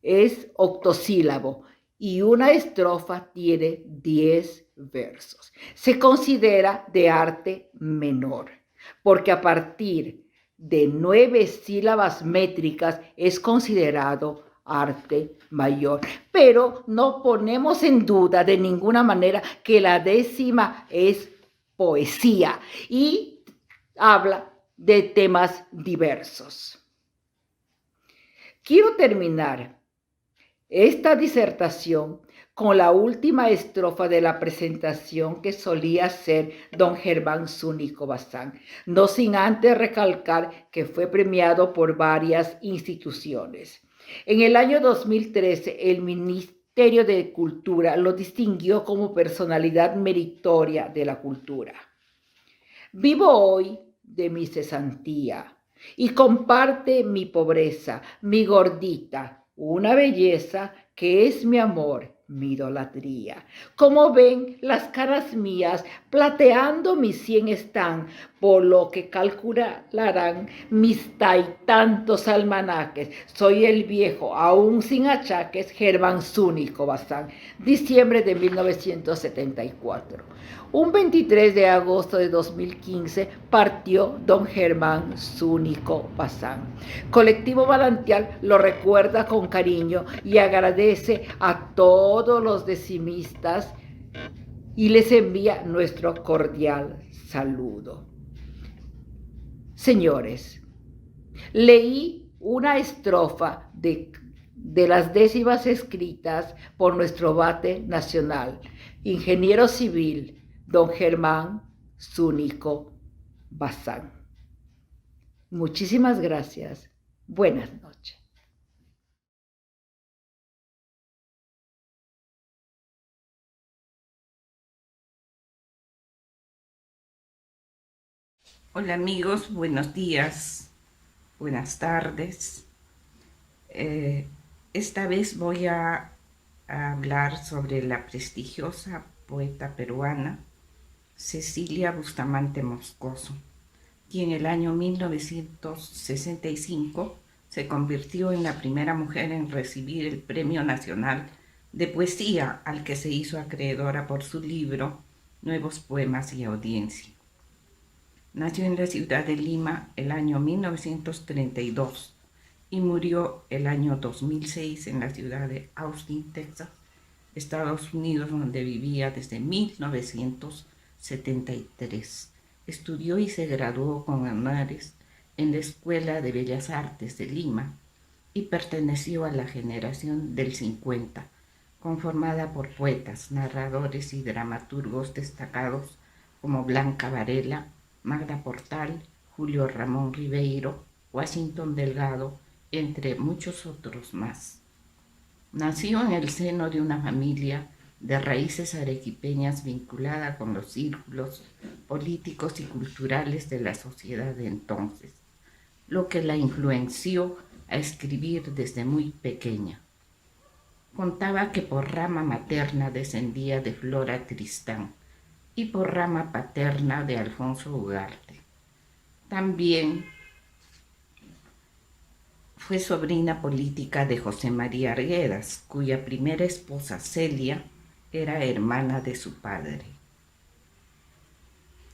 es octosílabo y una estrofa tiene 10 versos. Se considera de arte menor, porque a partir de 9 sílabas métricas es considerado arte mayor. Pero no ponemos en duda de ninguna manera que la décima es poesía y habla de temas diversos. Quiero terminar esta disertación con la última estrofa de la presentación que solía hacer don Germán Zúñiga Bazán, no sin antes recalcar que fue premiado por varias instituciones. En el año 2013, el Ministerio de Cultura lo distinguió como personalidad meritoria de la cultura. Vivo hoy de mi cesantía y comparte mi pobreza, mi gordita, una belleza que es mi amor, mi idolatría. Como ven, las caras mías plateando mis 100 están, por lo que calcularán mis tantos almanaques. Soy el viejo, aún sin achaques, Germán Zúñiga Bazán, diciembre de 1974. Un 23 de agosto de 2015 partió don Germán Zúñiga Bazán. Colectivo Manantial lo recuerda con cariño y agradece a todos los decimistas y les envía nuestro cordial saludo. Señores, leí una estrofa de las décimas escritas por nuestro bate nacional, ingeniero civil, don Germán Zúñiga Bazán. Muchísimas gracias. Buenas noches. Hola amigos, buenos días, buenas tardes. Esta vez voy a hablar sobre la prestigiosa poeta peruana Cecilia Bustamante Moscoso, quien en el año 1965 se convirtió en la primera mujer en recibir el Premio Nacional de Poesía, al que se hizo acreedora por su libro Nuevos Poemas y Audiencia. Nació en la ciudad de Lima el año 1932 y murió el año 2006 en la ciudad de Austin, Texas, Estados Unidos, donde vivía desde 1973. Estudió y se graduó con honores en la Escuela de Bellas Artes de Lima y perteneció a la generación del 50, conformada por poetas, narradores y dramaturgos destacados como Blanca Varela, Magda Portal, Julio Ramón Ribeiro, Washington Delgado, entre muchos otros más. Nació en el seno de una familia de raíces arequipeñas vinculada con los círculos políticos y culturales de la sociedad de entonces, lo que la influenció a escribir desde muy pequeña. Contaba que por rama materna descendía de Flora Tristán y por rama paterna de Alfonso Ugarte. También fue sobrina política de José María Arguedas, cuya primera esposa Celia era hermana de su padre.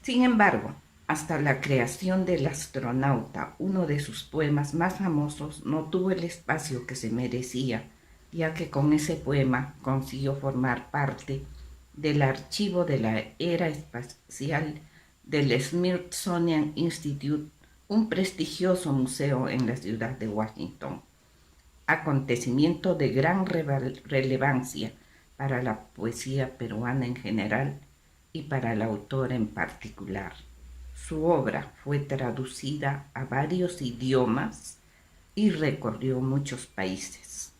Sin embargo, hasta la creación del astronauta, uno de sus poemas más famosos no tuvo el espacio que se merecía, ya que con ese poema consiguió formar parte del archivo de la era espacial del Smithsonian Institute, un prestigioso museo en la ciudad de Washington. Acontecimiento de gran relevancia para la poesía peruana en general y para la autora en particular. Su obra fue traducida a varios idiomas y recorrió muchos países.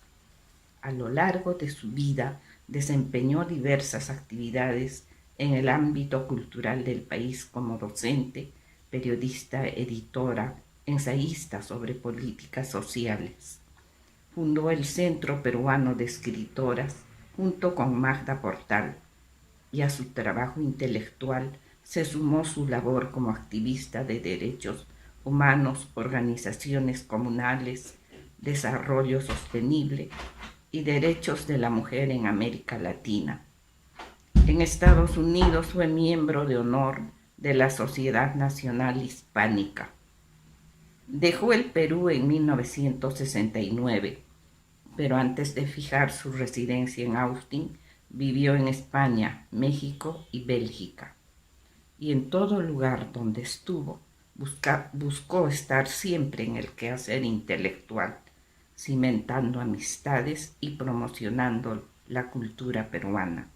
A lo largo de su vida desempeñó diversas actividades en el ámbito cultural del país como docente, periodista, editora, ensayista sobre políticas sociales. Fundó el Centro Peruano de Escritoras junto con Magda Portal, y a su trabajo intelectual se sumó su labor como activista de derechos humanos, organizaciones comunales, desarrollo sostenible y derechos de la mujer en América Latina. En Estados Unidos fue miembro de honor de la Sociedad Nacional Hispánica. Dejó el Perú en 1969, pero antes de fijar su residencia en Austin, vivió en España, México y Bélgica. Y en todo lugar donde estuvo, buscó estar siempre en el quehacer intelectual, cimentando amistades y promocionando la cultura peruana.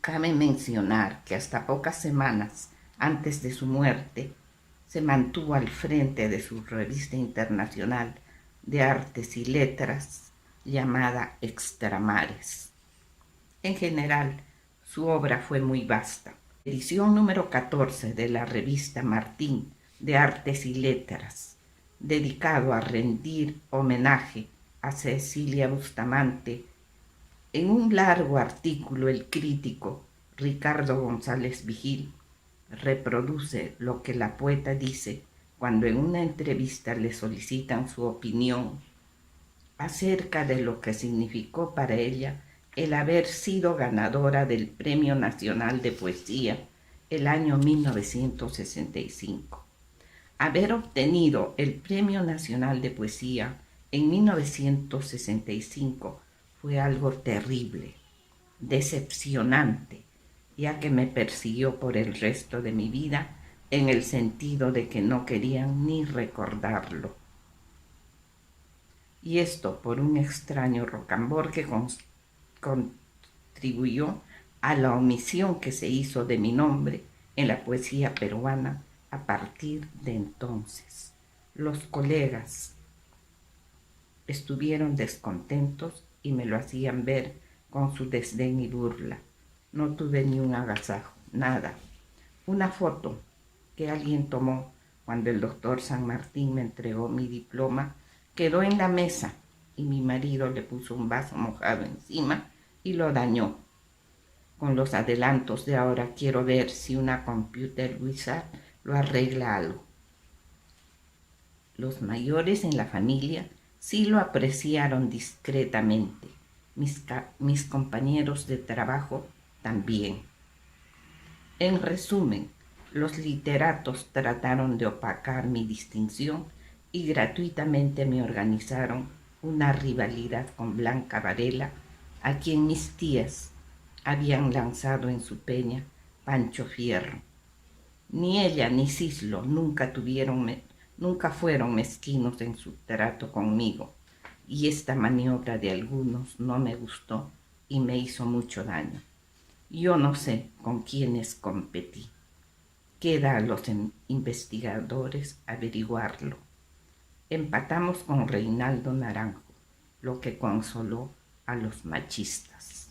Cabe mencionar que hasta pocas semanas antes de su muerte se mantuvo al frente de su revista internacional de artes y letras llamada Extramares. En general, su obra fue muy vasta. Edición número 14 de la revista Martín de Artes y Letras, dedicado a rendir homenaje a Cecilia Bustamante. En un largo artículo, el crítico Ricardo González Vigil reproduce lo que la poeta dice cuando en una entrevista le solicitan su opinión acerca de lo que significó para ella el haber sido ganadora del Premio Nacional de Poesía el año 1965. Haber obtenido el Premio Nacional de Poesía en 1965 fue algo terrible, decepcionante, ya que me persiguió por el resto de mi vida en el sentido de que no querían ni recordarlo. Y esto por un extraño rocambor que contribuyó a la omisión que se hizo de mi nombre en la poesía peruana a partir de entonces. Los colegas estuvieron descontentos y me lo hacían ver con su desdén y burla. No tuve ni un agasajo, nada. Una foto que alguien tomó cuando el doctor San Martín me entregó mi diploma quedó en la mesa y mi marido le puso un vaso mojado encima y lo dañó. Con los adelantos de ahora quiero ver si una computer wizard lo arregla algo. Los mayores en la familia sí lo apreciaron discretamente. Mis compañeros de trabajo también. En resumen, los literatos trataron de opacar mi distinción y gratuitamente me organizaron una rivalidad con Blanca Varela, a quien mis tías habían lanzado en su peña Pancho Fierro. Ni ella ni Cislo nunca fueron mezquinos en su trato conmigo, y esta maniobra de algunos no me gustó y me hizo mucho daño. Yo no sé con quiénes competí. Queda a los investigadores averiguarlo. Empatamos con Reinaldo Naranjo, lo que consoló a los machistas.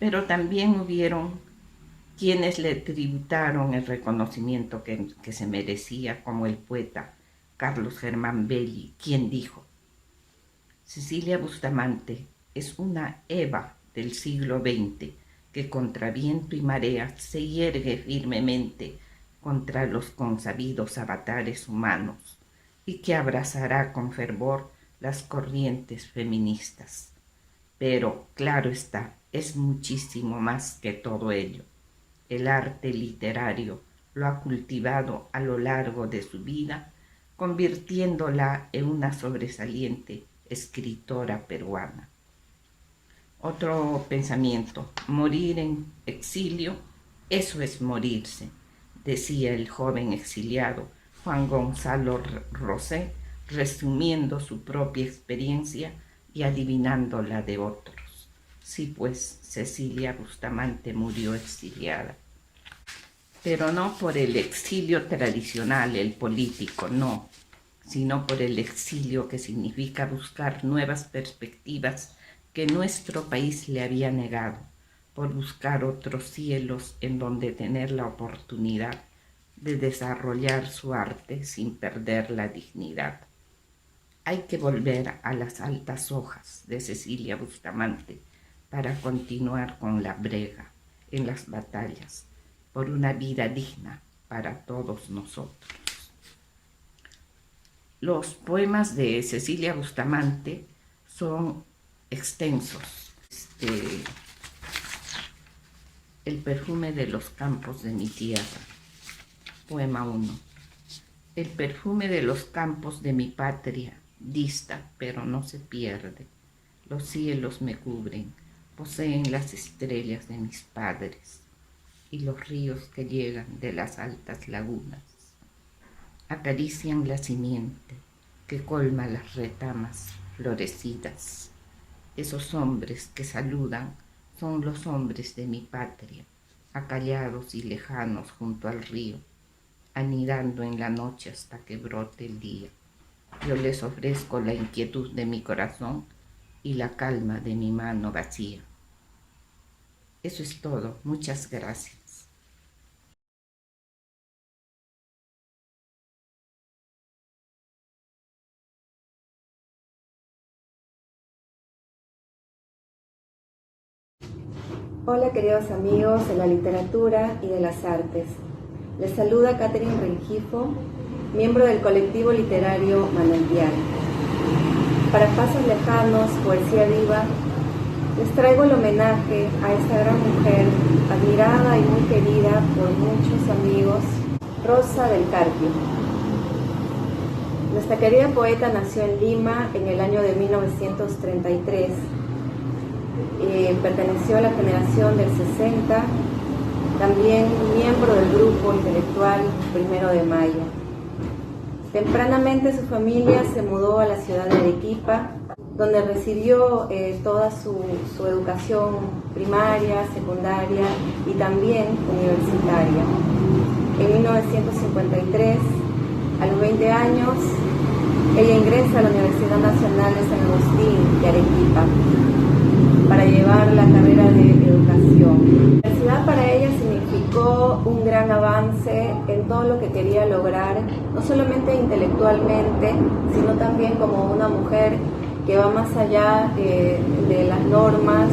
Pero también hubieron quienes le tributaron el reconocimiento que se merecía, como el poeta Carlos Germán Belli, quien dijo: Cecilia Bustamante es una Eva del siglo XX que contra viento y marea se yergue firmemente contra los consabidos avatares humanos y que abrazará con fervor las corrientes feministas. Pero, claro está, es muchísimo más que todo ello. El arte literario lo ha cultivado a lo largo de su vida, convirtiéndola en una sobresaliente escritora peruana. Otro pensamiento: morir en exilio, eso es morirse, decía el joven exiliado Juan Gonzalo Rosé, resumiendo su propia experiencia y adivinando la de otros. Sí, pues Cecilia Bustamante murió exiliada. Pero no por el exilio tradicional, el político, no, sino por el exilio que significa buscar nuevas perspectivas que nuestro país le había negado, por buscar otros cielos en donde tener la oportunidad de desarrollar su arte sin perder la dignidad. Hay que volver a las altas hojas de Cecilia Bustamante para continuar con la brega en las batallas por una vida digna para todos nosotros. Los poemas de Cecilia Bustamante son extensos. El perfume de los campos de mi tierra. Poema 1. El perfume de los campos de mi patria dista, pero no se pierde. Los cielos me cubren, poseen las estrellas de mis padres y los ríos que llegan de las altas lagunas. Acarician la simiente que colma las retamas florecidas. Esos hombres que saludan son los hombres de mi patria, acallados y lejanos junto al río, anidando en la noche hasta que brote el día. Yo les ofrezco la inquietud de mi corazón y la calma de mi mano vacía. Eso es todo. Muchas gracias. Hola queridos amigos de la literatura y de las artes. Les saluda Catherine Rengifo, miembro del colectivo literario Manantial. Para Pasos Lejanos, Poesía Viva, les traigo el homenaje a esta gran mujer, admirada y muy querida por muchos amigos, Rosa del Carpio. Nuestra querida poeta nació en Lima en el año de 1933. Perteneció a la generación del 60, también miembro del grupo intelectual 1 de Mayo. Tempranamente su familia se mudó a la ciudad de Arequipa, donde recibió toda su educación primaria, secundaria y también universitaria. En 1953, a los 20 años, ella ingresa a la Universidad Nacional de San Agustín de Arequipa para llevar la carrera de educación. La universidad para ella significó dio un gran avance en todo lo que quería lograr, no solamente intelectualmente, sino también como una mujer que va más allá de las normas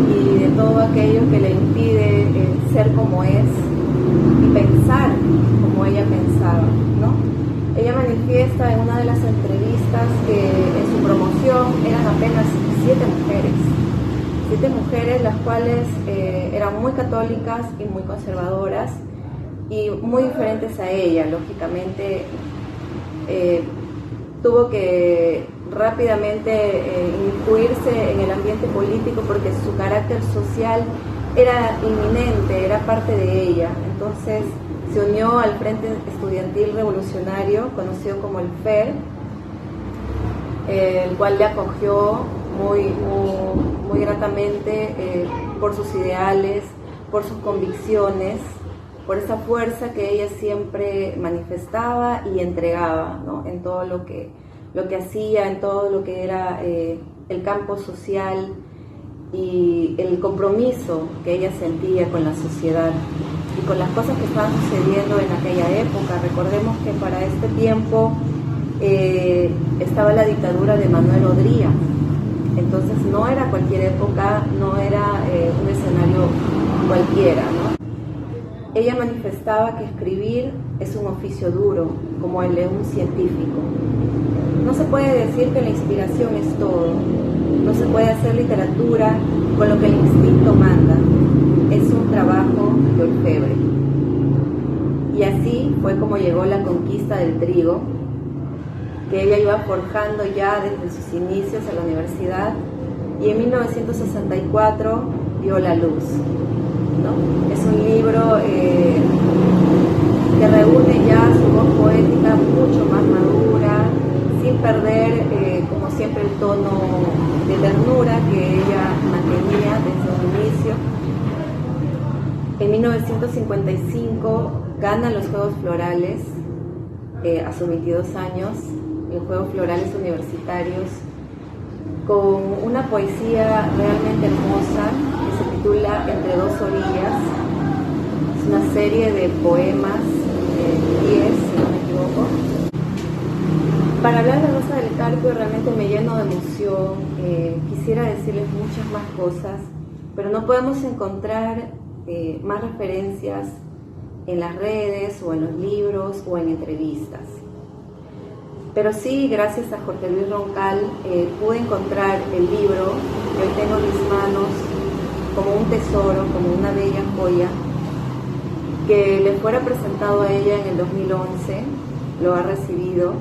y de todo aquello que le impide ser como es y pensar como ella pensaba, ¿no? Ella manifiesta en una de las entrevistas que en su promoción eran apenas 7 mujeres las cuales eran muy católicas y muy conservadoras y muy diferentes a ella. Lógicamente tuvo que rápidamente incluirse en el ambiente político porque su carácter social era inminente, era parte de ella. Entonces se unió al Frente Estudiantil Revolucionario, conocido como el FER, el cual le acogió muy gratamente por sus ideales, por sus convicciones, por esa fuerza que ella siempre manifestaba y entregaba, ¿no? En todo lo que hacía, en todo lo que era el campo social y el compromiso que ella sentía con la sociedad y con las cosas que estaban sucediendo en aquella época. Recordemos que para este tiempo estaba la dictadura de Manuel Odría, entonces no era cualquier época, no era un escenario cualquiera, ¿no? Ella manifestaba que escribir es un oficio duro, como el de un científico. No se puede decir que la inspiración es todo, no se puede hacer literatura con lo que el instinto manda, es un trabajo de orfebre. Y así fue como llegó la conquista del trigo, que ella iba forjando ya desde sus inicios a la universidad, y en 1964 dio la luz, ¿no? Es un libro que reúne ya su voz poética mucho más madura, sin perder, como siempre, el tono de ternura que ella mantenía desde un inicio. En 1955 gana los Juegos Florales a sus 22 años, los Juegos Florales Universitarios, con una poesía realmente hermosa que se titula Entre dos orillas. Es una serie de poemas, 10 si no me equivoco. Para hablar de Rosa del Carpio realmente me lleno de emoción, quisiera decirles muchas más cosas, pero no podemos encontrar más referencias en las redes o en los libros o en entrevistas. Pero sí, gracias a Jorge Luis Roncal, pude encontrar el libro que hoy tengo en mis manos como un tesoro, como una bella joya, que le fuera presentado a ella en el 2011, lo ha recibido,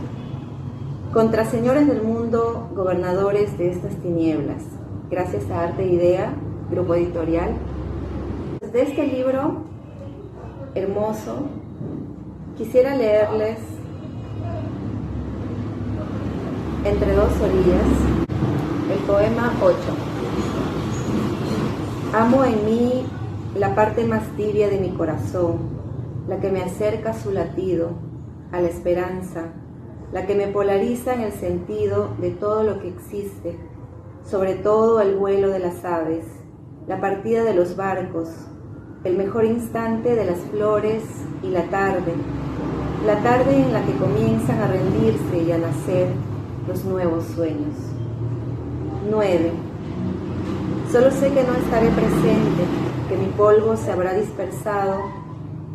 contra señores del mundo, gobernadores de estas tinieblas, gracias a Arte e Idea, grupo editorial. De este libro hermoso, quisiera leerles Entre dos orillas, el poema 8. Amo en mí la parte más tibia de mi corazón, la que me acerca a su latido, a la esperanza, la que me polariza en el sentido de todo lo que existe, sobre todo el vuelo de las aves, la partida de los barcos, el mejor instante de las flores y la tarde en la que comienzan a rendirse y a nacer los nuevos sueños. 9. Solo sé que no estaré presente, que mi polvo se habrá dispersado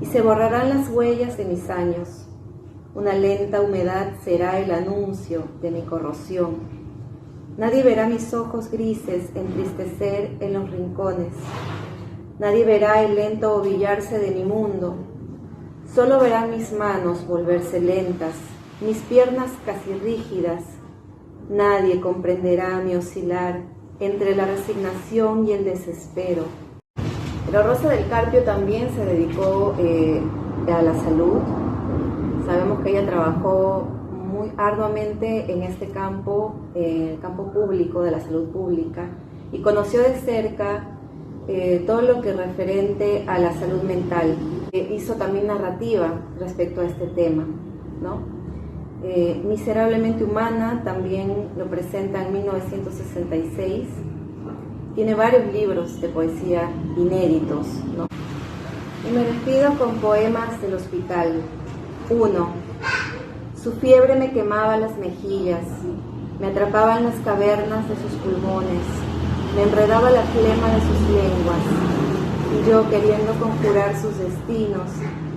y se borrarán las huellas de mis años. Una lenta humedad será el anuncio de mi corrosión. Nadie verá mis ojos grises entristecer en los rincones. Nadie verá el lento ovillarse de mi mundo. Solo verán mis manos volverse lentas, mis piernas casi rígidas. Nadie comprenderá mi oscilar entre la resignación y el desespero. Pero Rosa del Carpio también se dedicó a la salud. Sabemos que ella trabajó muy arduamente en este campo, en el campo público, de la salud pública, y conoció de cerca todo lo que es referente a la salud mental. Hizo también narrativa respecto a este tema, ¿no? Miserablemente Humana también lo presenta en 1966. Tiene varios libros de poesía inéditos, ¿no? Y me despido con poemas del hospital. 1. Su fiebre me quemaba las mejillas, me atrapaba en las cavernas de sus pulmones, me enredaba la flema de sus lenguas, y yo queriendo conjurar sus destinos,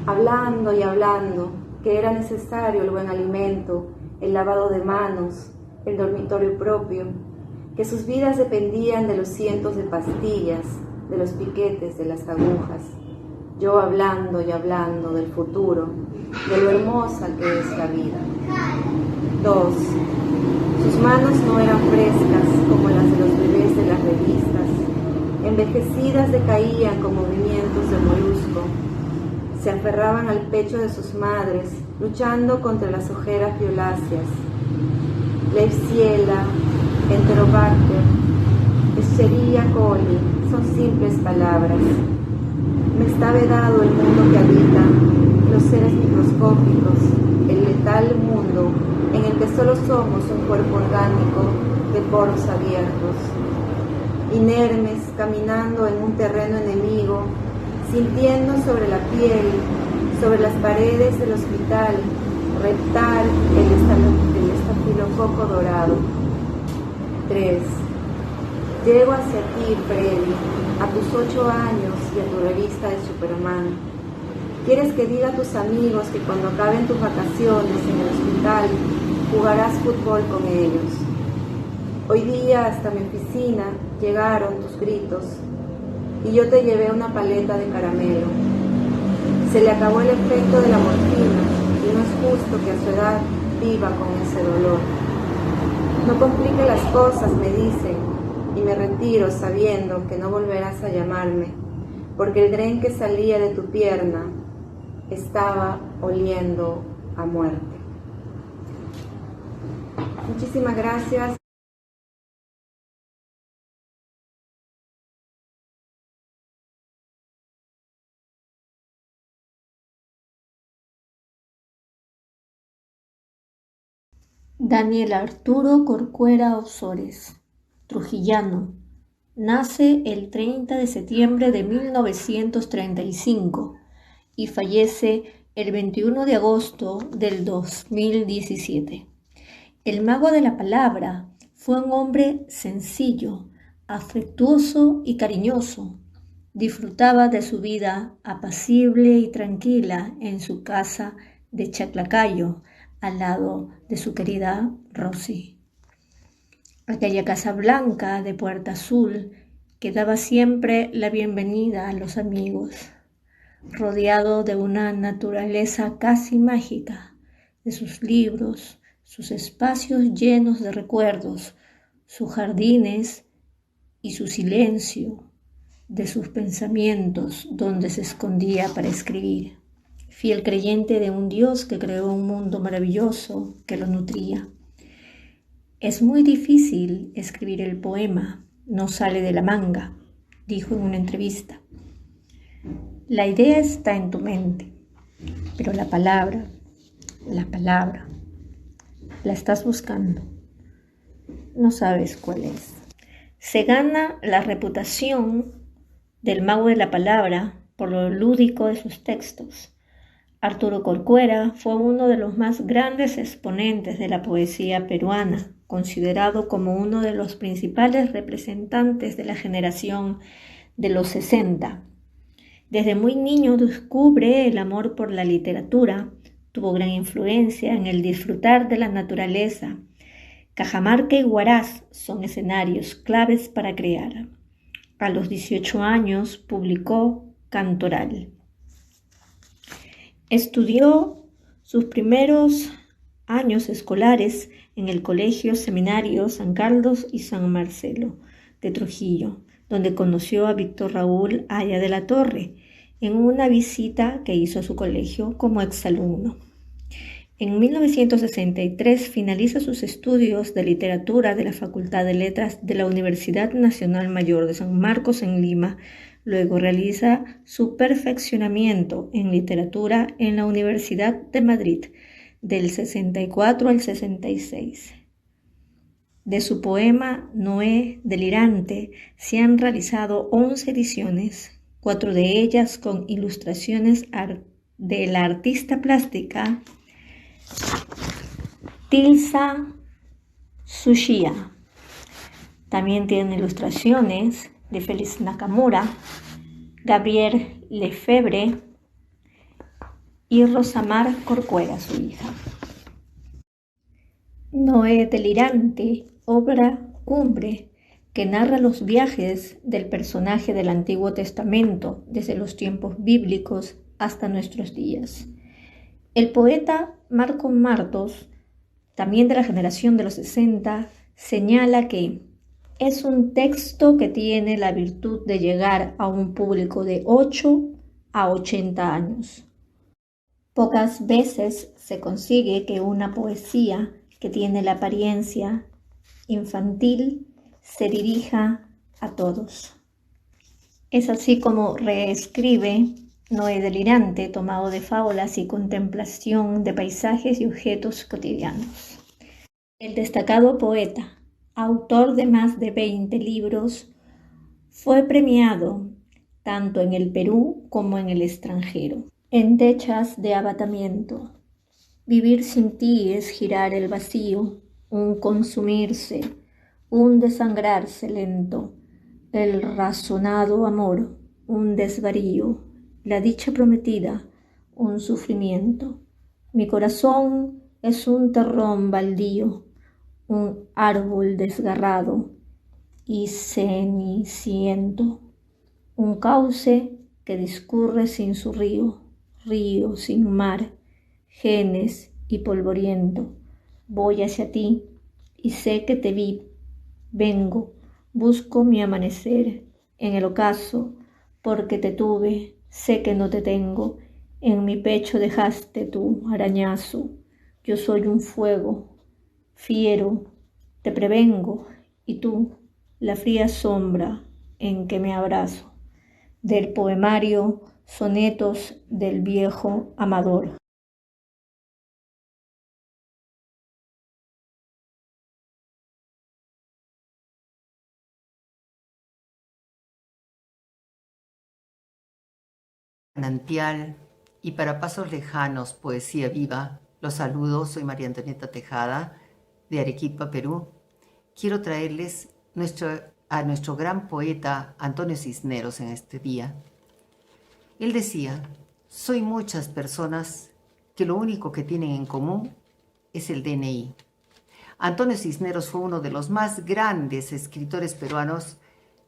hablando y hablando, que era necesario el buen alimento, el lavado de manos, el dormitorio propio, que sus vidas dependían de los cientos de pastillas, de los piquetes, de las agujas. Yo hablando y hablando del futuro, de lo hermosa que es la vida. 2. Sus manos no eran frescas como las de los bebés de las revistas. Envejecidas decaían con movimientos de molusco. Se aferraban al pecho de sus madres, luchando contra las ojeras violáceas. Klebsiella, Enterobacter, Escherichia coli, son simples palabras. Me está vedado el mundo que habitan los seres microscópicos, el letal mundo en el que solo somos un cuerpo orgánico de poros abiertos, inermes caminando en un terreno enemigo, sintiendo sobre la piel, sobre las paredes del hospital, reptar el estafilococo dorado. 3. Llego hacia ti, Freddy, a tus 8 años y a tu revista de Superman. Quieres que diga a tus amigos que cuando acaben tus vacaciones en el hospital jugarás fútbol con ellos. Hoy día hasta mi oficina llegaron tus gritos y yo te llevé una paleta de caramelo. Se le acabó el efecto de la morfina y no es justo que a su edad viva con ese dolor. No complique las cosas, me dicen, y me retiro sabiendo que no volverás a llamarme, porque el dren que salía de tu pierna estaba oliendo a muerte. Muchísimas gracias. Daniel Arturo Corcuera Osores, trujillano, nace el 30 de septiembre de 1935 y fallece el 21 de agosto del 2017. El mago de la palabra fue un hombre sencillo, afectuoso y cariñoso. Disfrutaba de su vida apacible y tranquila en su casa de Chaclacayo, al lado de su querida Rosy. Aquella casa blanca de puerta azul que daba siempre la bienvenida a los amigos, rodeado de una naturaleza casi mágica, de sus libros, sus espacios llenos de recuerdos, sus jardines y su silencio, de sus pensamientos donde se escondía para escribir. Fiel creyente de un Dios que creó un mundo maravilloso que lo nutría. Es muy difícil escribir el poema, no sale de la manga, dijo en una entrevista. La idea está en tu mente, pero la palabra, la estás buscando. No sabes cuál es. Se gana la reputación del mago de la palabra por lo lúdico de sus textos. Arturo Corcuera fue uno de los más grandes exponentes de la poesía peruana, considerado como uno de los principales representantes de la generación de los 60. Desde muy niño descubre el amor por la literatura, tuvo gran influencia en el disfrutar de la naturaleza. Cajamarca y Huaraz son escenarios claves para crear. A los 18 años publicó Cantoral. Estudió sus primeros años escolares en el Colegio Seminario San Carlos y San Marcelo de Trujillo, donde conoció a Víctor Raúl Haya de la Torre en una visita que hizo a su colegio como exalumno. En 1963 finaliza sus estudios de literatura de la Facultad de Letras de la Universidad Nacional Mayor de San Marcos en Lima. Luego realiza su perfeccionamiento en literatura en la Universidad de Madrid del 64 al 66. De su poema Noé delirante se han realizado 11 ediciones 4 de ellas con ilustraciones de la artista plástica Tilsa Tsuchiya. También tienen ilustraciones de Félix Nakamura, Gabriel Lefebvre y Rosamar Corcuera, su hija. Noé Delirante, obra cumbre que narra los viajes del personaje del Antiguo Testamento desde los tiempos bíblicos hasta nuestros días. El poeta Marcos Martos, también de la generación de los 60, señala que es un texto que tiene la virtud de llegar a un público de 8 a 80 años. Pocas veces se consigue que una poesía que tiene la apariencia infantil se dirija a todos. Es así como reescribe Noé Delirante, tomado de fábulas y contemplación de paisajes y objetos cotidianos. El destacado poeta, autor de más de 20 libros, fue premiado tanto en el Perú como en el extranjero. Endechas de abatamiento. Vivir sin ti es girar el vacío, un consumirse, un desangrarse lento, el razonado amor, un desvarío, la dicha prometida, un sufrimiento. Mi corazón es un terrón baldío, un árbol desgarrado y ceniciento, un cauce que discurre sin su río, río sin mar, genes y polvoriento. Voy hacia ti y sé que te vi, vengo, busco mi amanecer en el ocaso, porque te tuve, sé que no te tengo, en mi pecho dejaste tu arañazo, yo soy un fuego, fiero, te prevengo, y tú, la fría sombra en que me abrazo. Del poemario Sonetos del viejo amador. Manantial y para pasos lejanos, poesía viva. Los saludo, soy María Antonieta Tejada, de Arequipa, Perú. Quiero traerles a nuestro gran poeta Antonio Cisneros en este día. Él decía: soy muchas personas que lo único que tienen en común es el DNI. Antonio Cisneros fue uno de los más grandes escritores peruanos,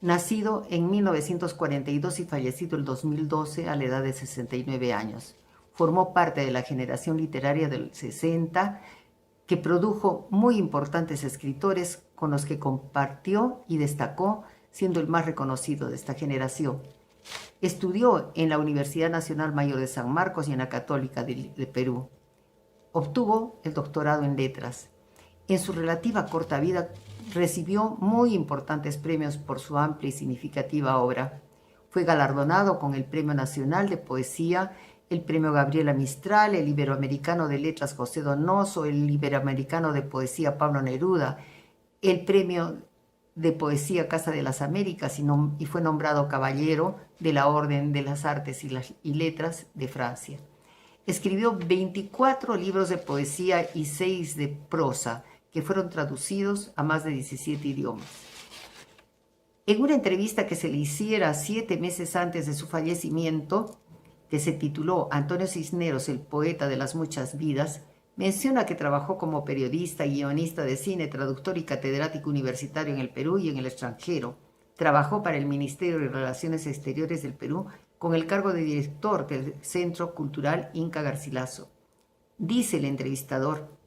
nacido en 1942 y fallecido el 2012 a la edad de 69 años. Formó parte de la generación literaria del 60, que produjo muy importantes escritores con los que compartió y destacó, siendo el más reconocido de esta generación. Estudió en la Universidad Nacional Mayor de San Marcos y en la Católica de Perú. Obtuvo el doctorado en letras. En su relativa corta vida recibió muy importantes premios por su amplia y significativa obra. Fue galardonado con el Premio Nacional de Poesía, el Premio Gabriela Mistral, el Iberoamericano de Letras José Donoso, el Iberoamericano de Poesía Pablo Neruda, el Premio de Poesía Casa de las Américas y fue nombrado Caballero de la Orden de las Artes y Letras de Francia. Escribió 24 libros de poesía y 6 de prosa, que fueron traducidos a más de 17 idiomas. En una entrevista que se le hiciera 7 meses antes de su fallecimiento, que se tituló Antonio Cisneros, el poeta de las muchas vidas, menciona que trabajó como periodista, guionista de cine, traductor y catedrático universitario en el Perú y en el extranjero. Trabajó para el Ministerio de Relaciones Exteriores del Perú con el cargo de director del Centro Cultural Inca Garcilaso. Dice el entrevistador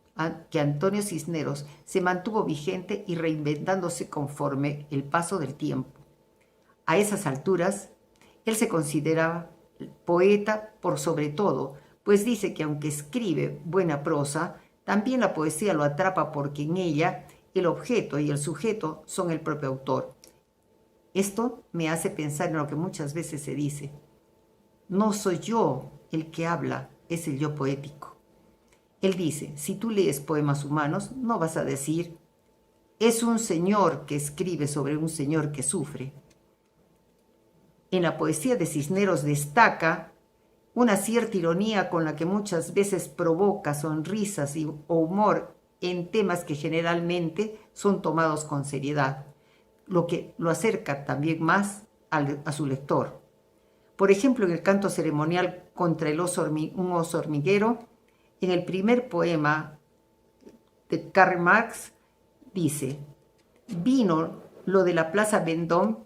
que Antonio Cisneros se mantuvo vigente y reinventándose conforme el paso del tiempo. A esas alturas, él se consideraba poeta por sobre todo, pues dice que aunque escribe buena prosa, también la poesía lo atrapa porque en ella el objeto y el sujeto son el propio autor. Esto me hace pensar en lo que muchas veces se dice: no soy yo el que habla, es el yo poético. Él dice: si tú lees poemas humanos, no vas a decir es un señor que escribe sobre un señor que sufre. En la poesía de Cisneros destaca una cierta ironía con la que muchas veces provoca sonrisas o humor en temas que generalmente son tomados con seriedad, lo que lo acerca también más a su lector. Por ejemplo, en el canto ceremonial contra un oso hormiguero, en el primer poema de Karl Marx, dice: vino lo de la Plaza Vendôme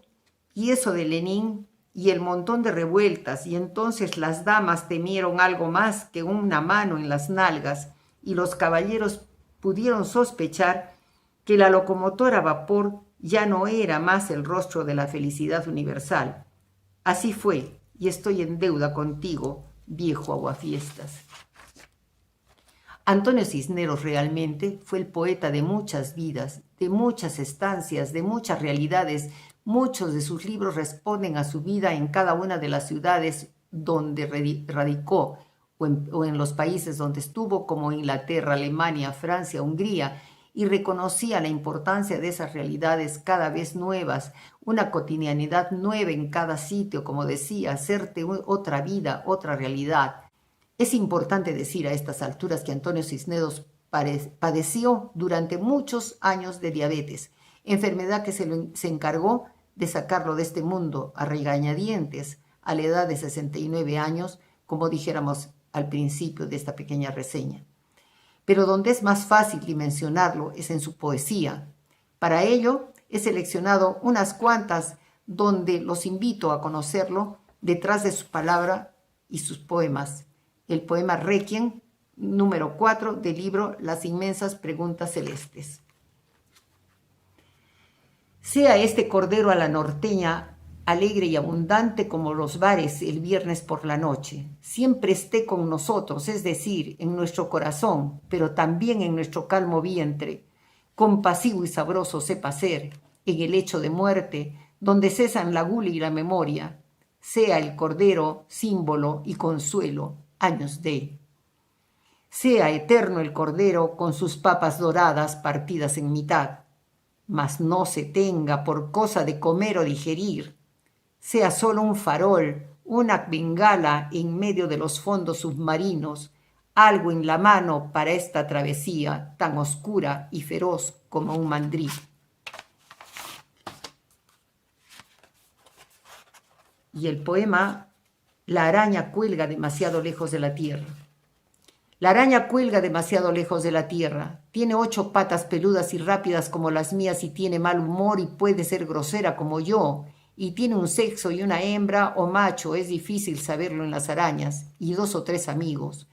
y eso de Lenin y el montón de revueltas, y entonces las damas temieron algo más que una mano en las nalgas, y los caballeros pudieron sospechar que la locomotora a vapor ya no era más el rostro de la felicidad universal. Así fue, y estoy en deuda contigo, viejo aguafiestas. Antonio Cisneros realmente fue el poeta de muchas vidas, de muchas estancias, de muchas realidades. Muchos de sus libros responden a su vida en cada una de las ciudades donde radicó o en los países donde estuvo, como Inglaterra, Alemania, Francia, Hungría, y reconocía la importancia de esas realidades cada vez nuevas, una cotidianidad nueva en cada sitio, como decía, hacerte otra vida, otra realidad. Es importante decir a estas alturas que Antonio Cisneros padeció durante muchos años de diabetes, enfermedad que se encargó de sacarlo de este mundo a regañadientes a la edad de 69 años, como dijéramos al principio de esta pequeña reseña. Pero donde es más fácil dimensionarlo es en su poesía. Para ello he seleccionado unas cuantas donde los invito a conocerlo detrás de su palabra y sus poemas. El poema Requiem, número 4 del libro Las inmensas preguntas celestes. Sea este cordero a la norteña alegre y abundante como los bares el viernes por la noche. Siempre esté con nosotros, es decir, en nuestro corazón, pero también en nuestro calmo vientre. Compasivo y sabroso sepa ser, en el lecho de muerte, donde cesan la gula y la memoria. Sea el cordero símbolo y consuelo, años de. Sea eterno el cordero con sus papas doradas partidas en mitad. Mas no se tenga por cosa de comer o digerir. Sea solo un farol, una bengala en medio de los fondos submarinos, algo en la mano para esta travesía tan oscura y feroz como un mandril. Y el poema La araña cuelga demasiado lejos de la tierra. La araña cuelga demasiado lejos de la tierra. Tiene 8 patas peludas y rápidas como las mías y tiene mal humor y puede ser grosera como yo. Y tiene un sexo y una hembra o macho, es difícil saberlo en las arañas, y 2 o 3 amigos.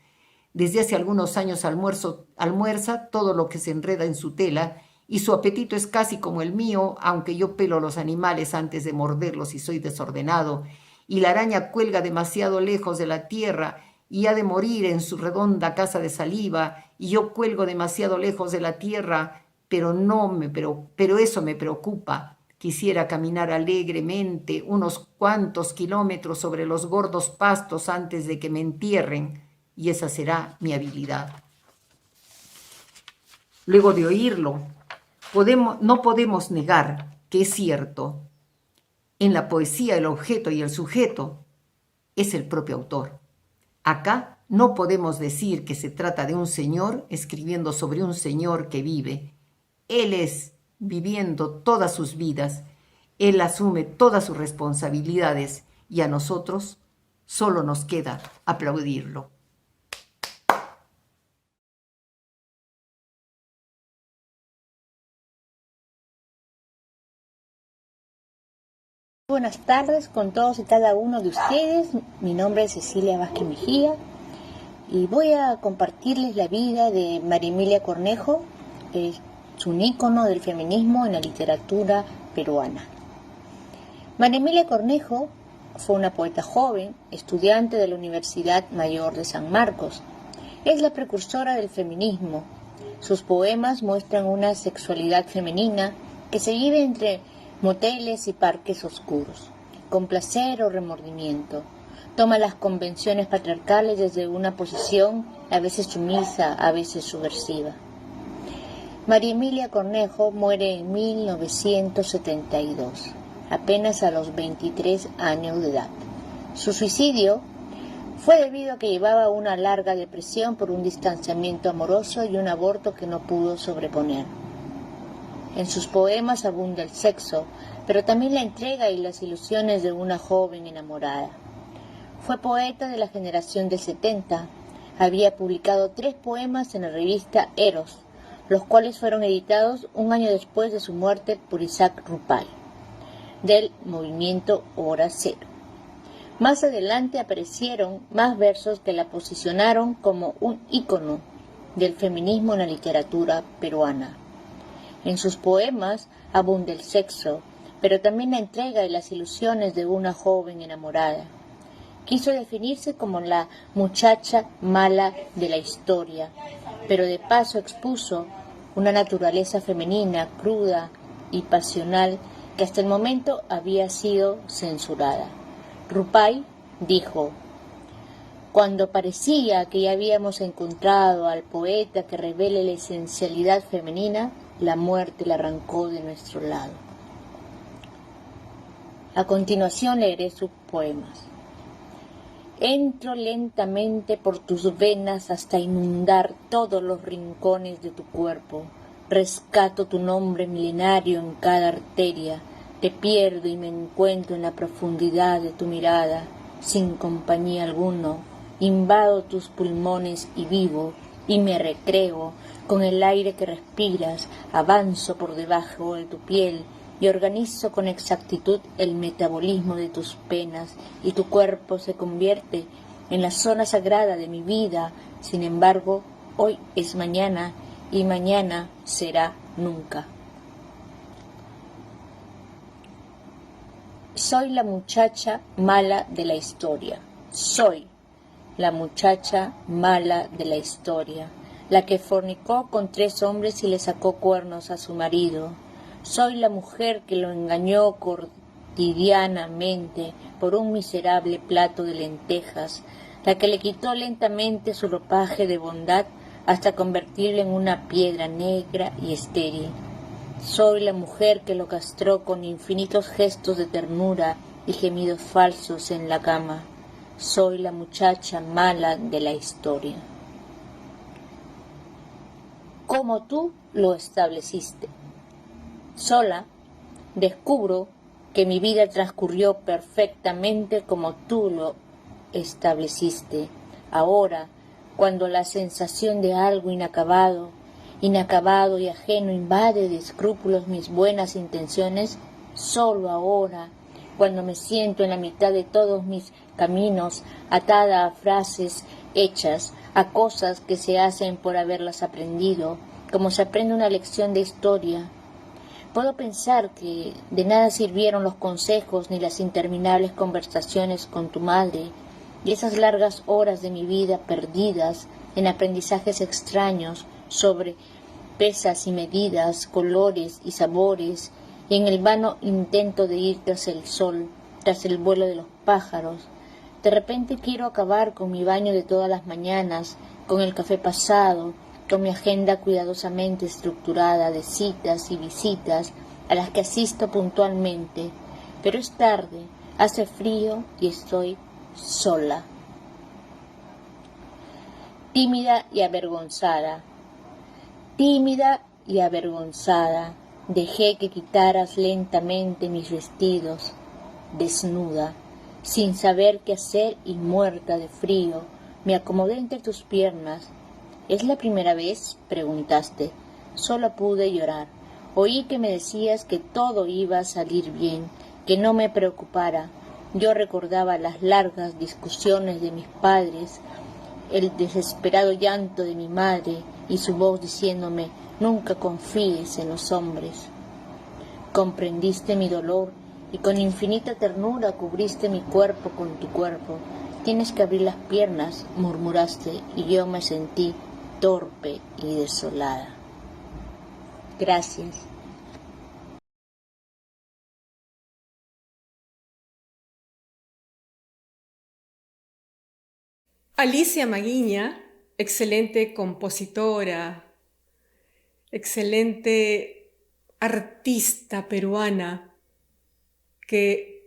Desde hace algunos años almuerza todo lo que se enreda en su tela, y su apetito es casi como el mío, aunque yo pelo los animales antes de morderlos y soy desordenado, y la araña cuelga demasiado lejos de la tierra, y ha de morir en su redonda casa de saliva, y yo cuelgo demasiado lejos de la tierra, pero eso me preocupa. Quisiera caminar alegremente unos cuantos kilómetros sobre los gordos pastos antes de que me entierren, y esa será mi habilidad. Luego de oírlo, no podemos negar que es cierto. En la poesía el objeto y el sujeto es el propio autor. Acá no podemos decir que se trata de un señor escribiendo sobre un señor que vive. Él es viviendo todas sus vidas, él asume todas sus responsabilidades y a nosotros solo nos queda aplaudirlo. Buenas tardes con todos y cada uno de ustedes. Mi nombre es Cecilia Vázquez Mejía y voy a compartirles la vida de María Emilia Cornejo. Es un ícono del feminismo en la literatura peruana. María Emilia Cornejo fue una poeta joven, estudiante de la Universidad Mayor de San Marcos. Es la precursora del feminismo. Sus poemas muestran una sexualidad femenina que se vive entre moteles y parques oscuros, con placer o remordimiento. Toma las convenciones patriarcales desde una posición a veces sumisa, a veces subversiva. María Emilia Cornejo muere en 1972, apenas a los 23 años de edad. Su suicidio fue debido a que llevaba una larga depresión por un distanciamiento amoroso y un aborto que no pudo sobreponer. En sus poemas abunda el sexo, pero también la entrega y las ilusiones de una joven enamorada. Fue poeta de la generación del 70. Había publicado 3 poemas en la revista Eros, los cuales fueron editados un año después de su muerte por Isaac Rupay, del movimiento Hora Cero. Más adelante aparecieron más versos que la posicionaron como un ícono del feminismo en la literatura peruana. En sus poemas abunda el sexo, pero también la entrega y las ilusiones de una joven enamorada. Quiso definirse como la muchacha mala de la historia, pero de paso expuso una naturaleza femenina, cruda y pasional que hasta el momento había sido censurada. Rupay dijo: cuando parecía que ya habíamos encontrado al poeta que revele la esencialidad femenina, la muerte la arrancó de nuestro lado. A continuación leeré sus poemas. Entro lentamente por tus venas hasta inundar todos los rincones de tu cuerpo. Rescato tu nombre milenario en cada arteria. Te pierdo y me encuentro en la profundidad de tu mirada. Sin compañía alguno, invado tus pulmones y vivo, y me recreo con el aire que respiras. Avanzo por debajo de tu piel y organizo con exactitud el metabolismo de tus penas, y tu cuerpo se convierte en la zona sagrada de mi vida. Sin embargo, hoy es mañana y mañana será nunca. Soy la muchacha mala de la historia. Soy la muchacha mala de la historia, la que fornicó con 3 hombres y le sacó cuernos a su marido. Soy la mujer que lo engañó cotidianamente por un miserable plato de lentejas, la que le quitó lentamente su ropaje de bondad hasta convertirlo en una piedra negra y estéril. Soy la mujer que lo castró con infinitos gestos de ternura y gemidos falsos en la cama. Soy la muchacha mala de la historia. Como tú lo estableciste. Sola, descubro que mi vida transcurrió perfectamente como tú lo estableciste. Ahora, cuando la sensación de algo inacabado y ajeno invade de escrúpulos mis buenas intenciones, solo ahora, cuando me siento en la mitad de todos mis caminos, atada a frases hechas, a cosas que se hacen por haberlas aprendido, como se aprende una lección de historia, puedo pensar que de nada sirvieron los consejos ni las interminables conversaciones con tu madre y esas largas horas de mi vida perdidas en aprendizajes extraños sobre pesas y medidas, colores y sabores, y en el vano intento de ir tras el sol, tras el vuelo de los pájaros. De repente quiero acabar con mi baño de todas las mañanas, con el café pasado, con mi agenda cuidadosamente estructurada de citas y visitas a las que asisto puntualmente, pero es tarde, hace frío y estoy sola. Tímida y avergonzada, dejé que quitaras lentamente mis vestidos, desnuda, sin saber qué hacer y muerta de frío, me acomodé entre tus piernas. ¿Es la primera vez?, preguntaste. Solo pude llorar. Oí que me decías que todo iba a salir bien, que no me preocupara. Yo recordaba las largas discusiones de mis padres, el desesperado llanto de mi madre y su voz diciéndome: nunca confíes en los hombres. Comprendiste mi dolor y con infinita ternura cubriste mi cuerpo con tu cuerpo. Tienes que abrir las piernas, murmuraste, y yo me sentí torpe y desolada. Gracias. Alicia Maguiña, excelente compositora, excelente artista peruana, que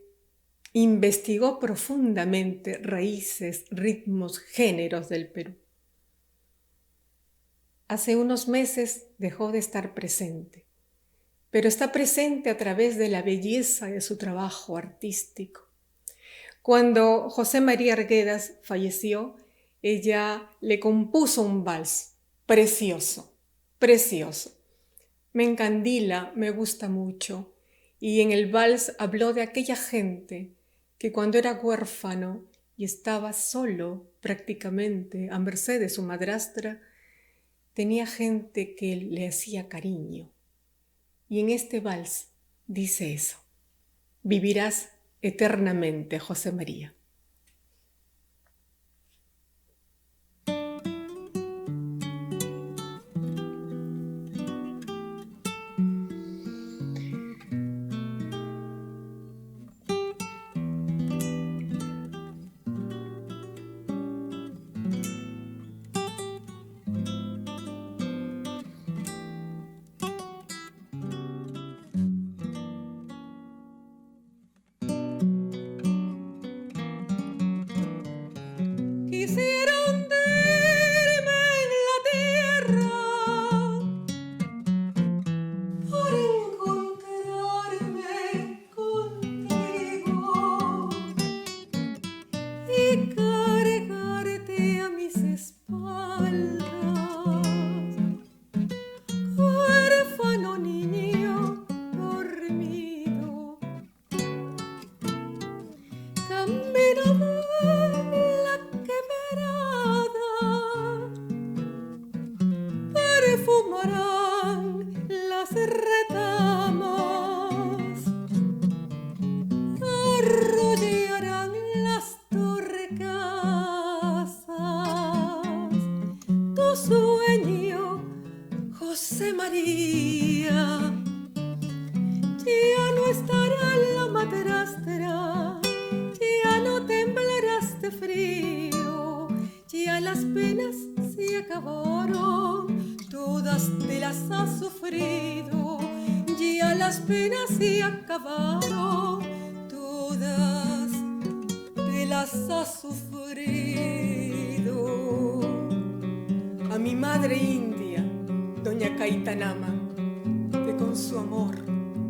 investigó profundamente raíces, ritmos, géneros del Perú. Hace unos meses dejó de estar presente, pero está presente a través de la belleza de su trabajo artístico. Cuando José María Arguedas falleció, ella le compuso un vals precioso, precioso. Me encandila, me gusta mucho. Y en el vals habló de aquella gente que cuando era huérfano y estaba solo prácticamente a merced de su madrastra, tenía gente que le hacía cariño. Y en este vals dice eso: vivirás eternamente, José María. Quisiera hundirme en la tierra por encontrarme contigo y cargarte a mis espaldas, huérfano niño dormido, caminaba perfumarán las retamas, arrullarán las torcasas. Tu sueño, José María, ya no estará la madrastra, ya no temblarás de frío, ya las penas se acabaron, todas te las has sufrido, ya las penas se acabaron, todas te las has sufrido. A mi madre india, doña Caitanama, que con su amor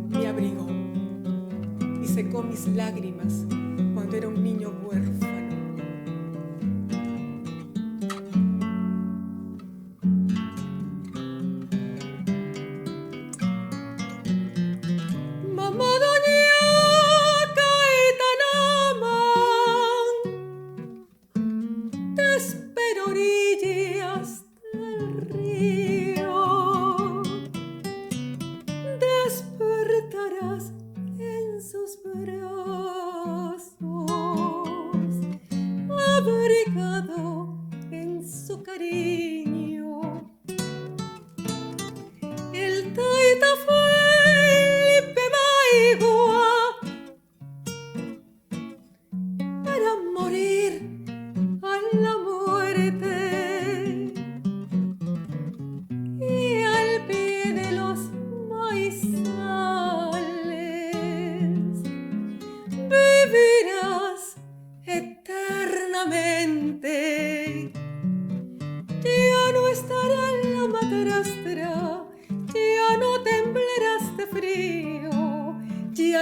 me abrigó y secó mis lágrimas cuando era un niño huérfano.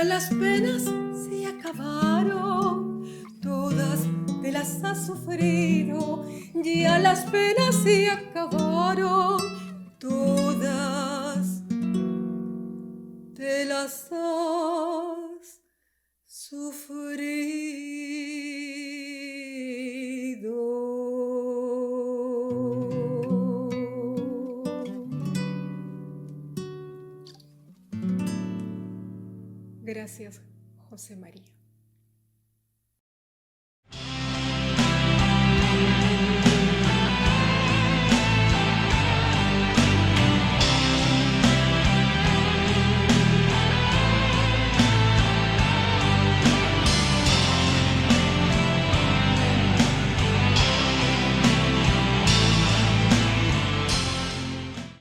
Las penas se acabaron, todas te las has sufrido, ya las penas se acabaron, todas te las has sufrido. Gracias, José María.